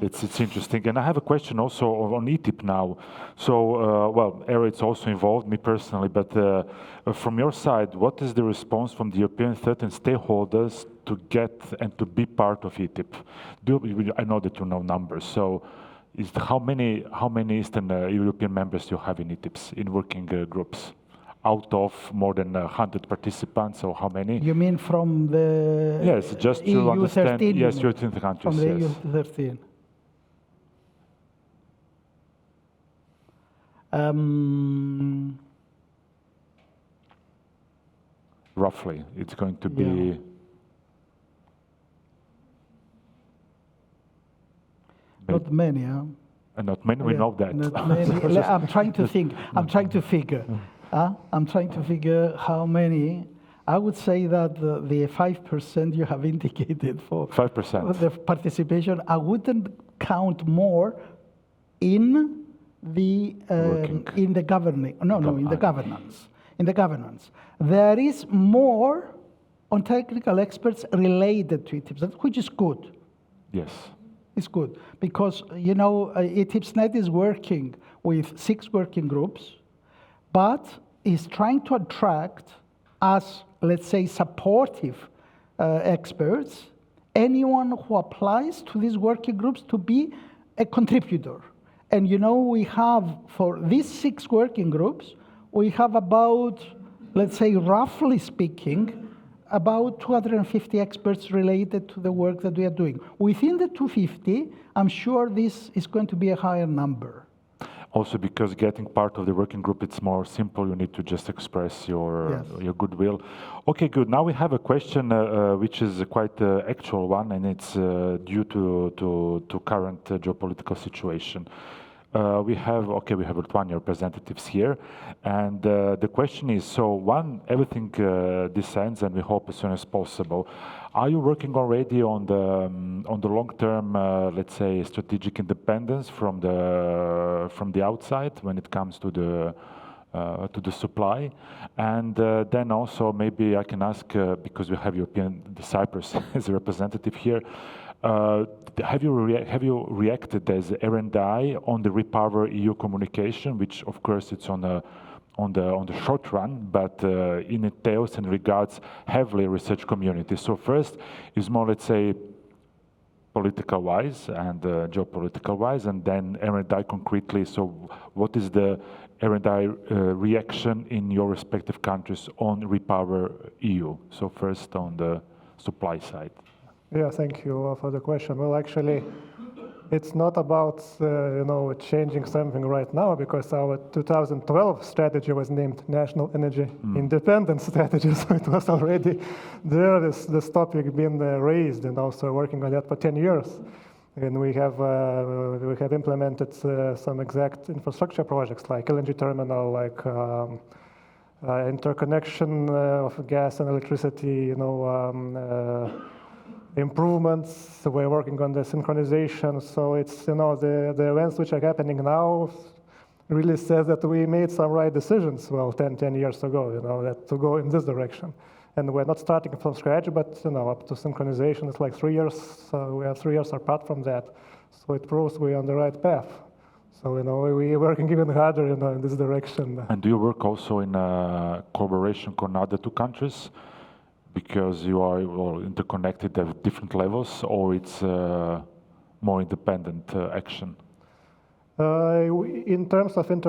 it's interesting. And I have a question also on ETIP now. So, well, ERA is also involved, me personally, but from your side, what is the response from the European 13 stakeholders to get and to be part of ETIP? I know that you know numbers, so how many Eastern European members do you have in ETIPs, in working groups? Out of more than 100 participants, or how many? You mean from the yes, just to EU understand. 13? Yes, European countries. From the yes. EU 13. Roughly, it's going to be. Not many, huh? Not many. We know that. Not many. I'm trying to think. I'm trying to figure. I'm trying to figure how many. I would say that the 5% you have indicated for 5% the participation, I wouldn't count more in the governing. In the governance. In the governance, there is more on technical experts related to it, which is good. Yes. is good because, you know, ETIPSNet is working with 6 working groups, but is trying to attract as, let's say, supportive experts, anyone who applies to these working groups to be a contributor. And you know, we have, for these 6 working groups, we have about, let's say, roughly speaking, about 250 experts related to the work that we are doing. Within the 250, I'm sure this is going to be a higher number. Also because getting part of the working group, it's more simple. You need to just express your goodwill. Okay, good. Now we have a question which is quite actual one, and it's due to current geopolitical situation. We have Lithuania representatives here, and the question is, so one, everything descends, and we hope as soon as possible. Are you working already on the long-term, let's say, strategic independence from the outside when it comes to the supply? And then also maybe I can ask, because we have Cyprus as a representative here, have you reacted as R&I on the Repower EU communication, which of course it's on the short run, but it entails and regards heavily research community. So first is more, let's say, political wise and geopolitical wise, and then R&I concretely. So what is the R&I reaction in your respective countries on Repower EU? So first on the supply side. Yeah, thank you for the question. Well, actually, it's not about you know, changing something right now, because our 2012 strategy was named National Energy Independence Strategy, so it was already there. This topic been raised, and also working on that for 10 years. And we have implemented some exact infrastructure projects like LNG terminal, like interconnection of gas and electricity, you know. Improvements. We're working on the synchronization. So it's, you know, the events which are happening now really says that we made some right decisions, well, 10 years ago, you know, that to go in this direction. And we're not starting from scratch, but, you know, up to synchronization, it's like 3 years. So we are 3 years apart from that. So it proves we're on the right path. So, you know, we're working even harder, you know, in this direction. And do you work also in collaboration with other 2 countries? Because you are all interconnected at different levels, or it's more independent action? In terms of in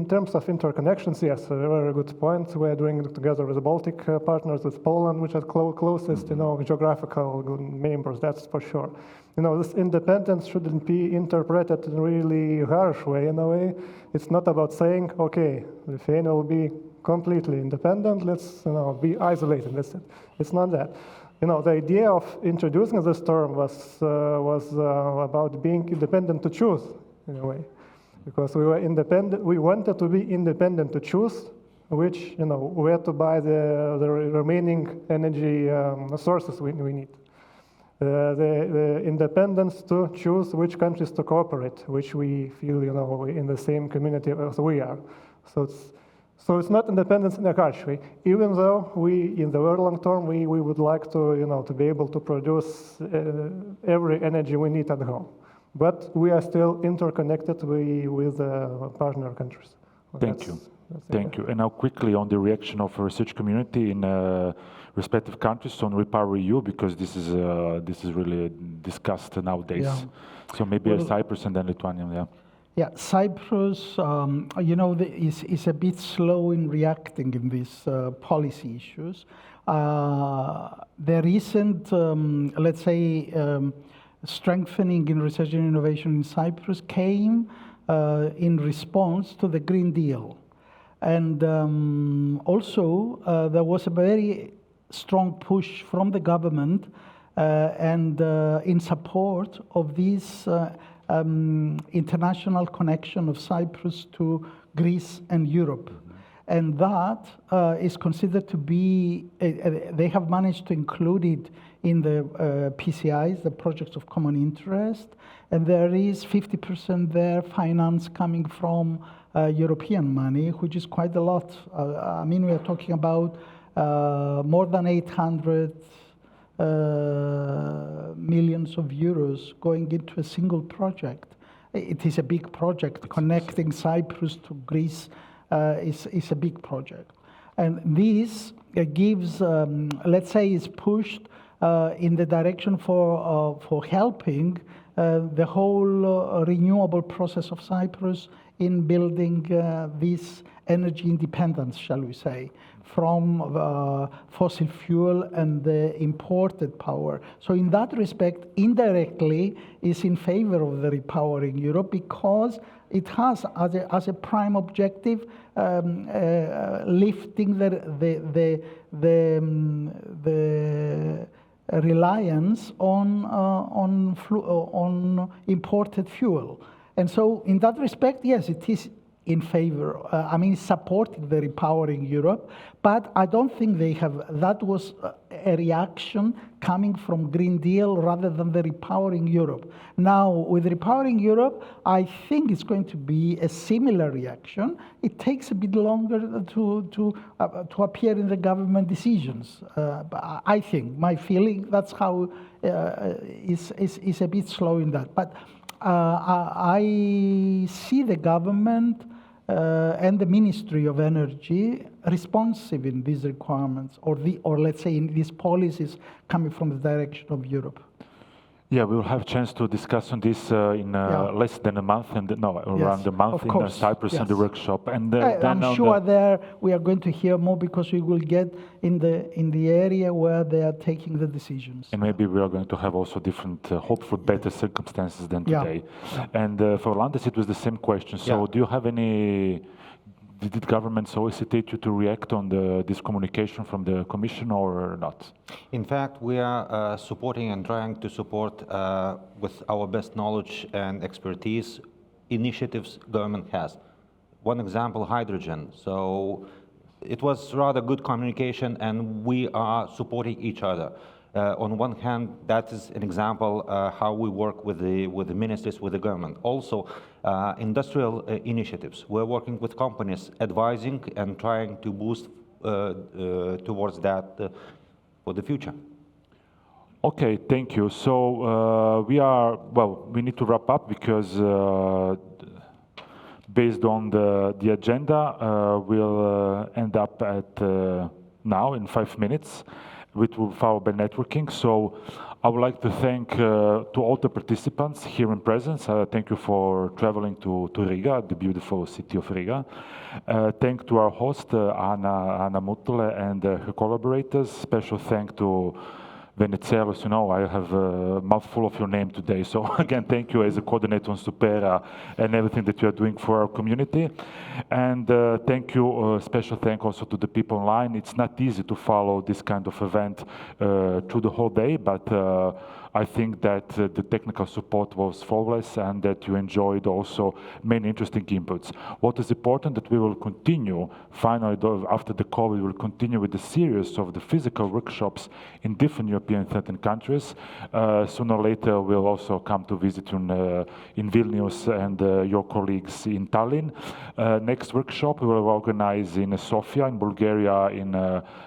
terms of interconnections, yes, a very good point. We're doing it together with the Baltic partners, with Poland, which are closest, you know, geographical members. That's for sure. You know, this independence shouldn't be interpreted in a really harsh way. In a way, it's not about saying, okay, Lithuania will be completely independent. Let's, you know, be isolated. That's it. It's not that. You know, the idea of introducing this term was about being independent to choose, in a way, because we were independent. We wanted to be independent to choose which, you know, where to buy the remaining energy sources we need. The independence to choose which countries to cooperate, which we feel, you know, in the same community as we are. So it's not independence in a harsh way, even though we, in the very long term, we would like to, you know, to be able to produce every energy we need at home. But we are still interconnected with partner countries. So Thank you. And now quickly on the reaction of the research community in respective countries on Repower EU, because this is really discussed nowadays. Yeah. So maybe Cyprus and then Lithuania. Yeah. Yeah, Cyprus, you know, is a bit slow in reacting in these policy issues. The recent, let's say, strengthening in research and innovation in Cyprus came in response to the Green Deal. And also, there was a very strong push from the government and in support of these international connection of Cyprus to Greece and Europe. And that is considered to be, they have managed to include it in the PCIs, the projects of common interest, and there is 50% there finance coming from European money, which is quite a lot. I mean, we are talking about more than 800 millions of euros going into a single project. It is a big project. Connecting Cyprus to Greece is a big project. And this gives, let's say, is pushed in the direction for helping the whole renewable process of Cyprus in building this energy independence, shall we say, from fossil fuel and the imported power. So in that respect, indirectly, is in favor of the repowering Europe because it has as a prime objective lifting the reliance on imported fuel. And so in that respect, yes, it is in favor, supporting the repowering Europe, but I don't think that was a reaction coming from Green Deal rather than the repowering Europe. Now, with repowering Europe, I think it's going to be a similar reaction. It takes a bit longer to appear in the government decisions. But I think, my feeling, that's how is a bit slow in that. But I see the government and the Ministry of Energy responsive in these requirements, or let's say in these policies coming from the direction of Europe. Yeah, we will have a chance to discuss on this in less than a month, around a month in Cyprus and the workshop. And I'm sure there we are going to hear more because we will get in the area where they are taking the decisions. And maybe we are going to have also different, hopefully better circumstances than today. Yeah. And for Landis, it was the same question. So do you have any... Did government solicit you to react on this communication from the Commission or not? In fact, we are supporting and trying to support with our best knowledge and expertise initiatives government has. One example, hydrogen. So it was rather good communication and we are supporting each other. On one hand, that is an example how we work with the ministers, with the government. Also, industrial initiatives. We're working with companies, advising and trying to boost towards that for the future. Okay, thank you. So we need to wrap up because based on the agenda, we'll end up at now in 5 minutes. Which will follow by networking. So I would like to thank to all the participants here in presence. Thank you for traveling to Riga, the beautiful city of Riga. Thank to our host, Anna Muttele, and her collaborators. Special thank to Venizelos. You know, I have a mouthful of your name today. So again, thank you as a coordinator on SUPEERA and everything that you are doing for our community. And thank you, special thank also to the people online. It's not easy to follow this kind of event through the whole day, but I think that the technical support was flawless and that you enjoyed also many interesting inputs. What is important that we will continue, finally, after the COVID, we will continue with the series of the physical workshops in different European certain countries. Sooner or later, we'll also come to visit you in Vilnius and your colleagues in Tallinn. Next workshop we will organize in Sofia, in Bulgaria, in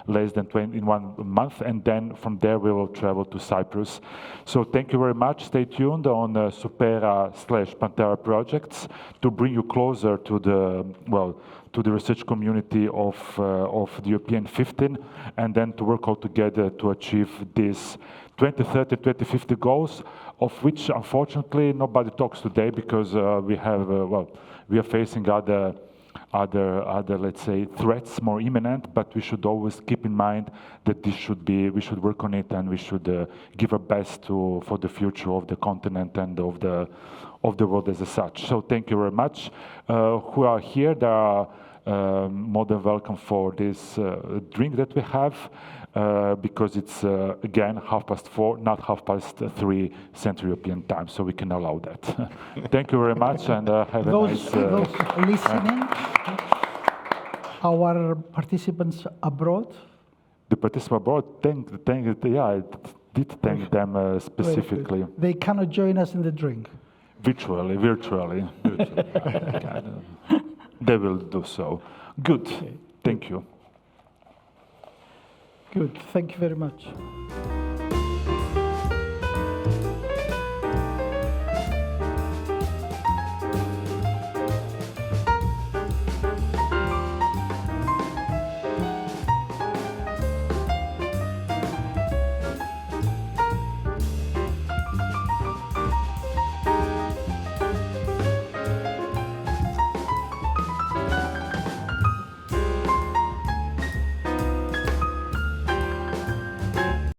less than 1 month, and then from there we will travel to Cyprus. So thank you very much. Stay tuned on SUPEERA/PANTERA projects to bring you closer to the research community of the European 15, and then to work all together to achieve these 2030, 2050 goals, of which unfortunately nobody talks today because we are facing other, let's say, threats more imminent, but we should always keep in mind that we should work on it and we should give our best for the future of the continent and of the world as such. So thank you very much. Who are here, they are more than welcome for this drink that we have, because it's again 4:30, not 3:30 Central European time, so we can allow that. Thank you very much, and have a nice. Those listening, our participants abroad. The participants abroad, I did thank them specifically. They cannot join us in the drink. Virtually. They will do so. Good. Okay. Thank you. Good. Thank you very much.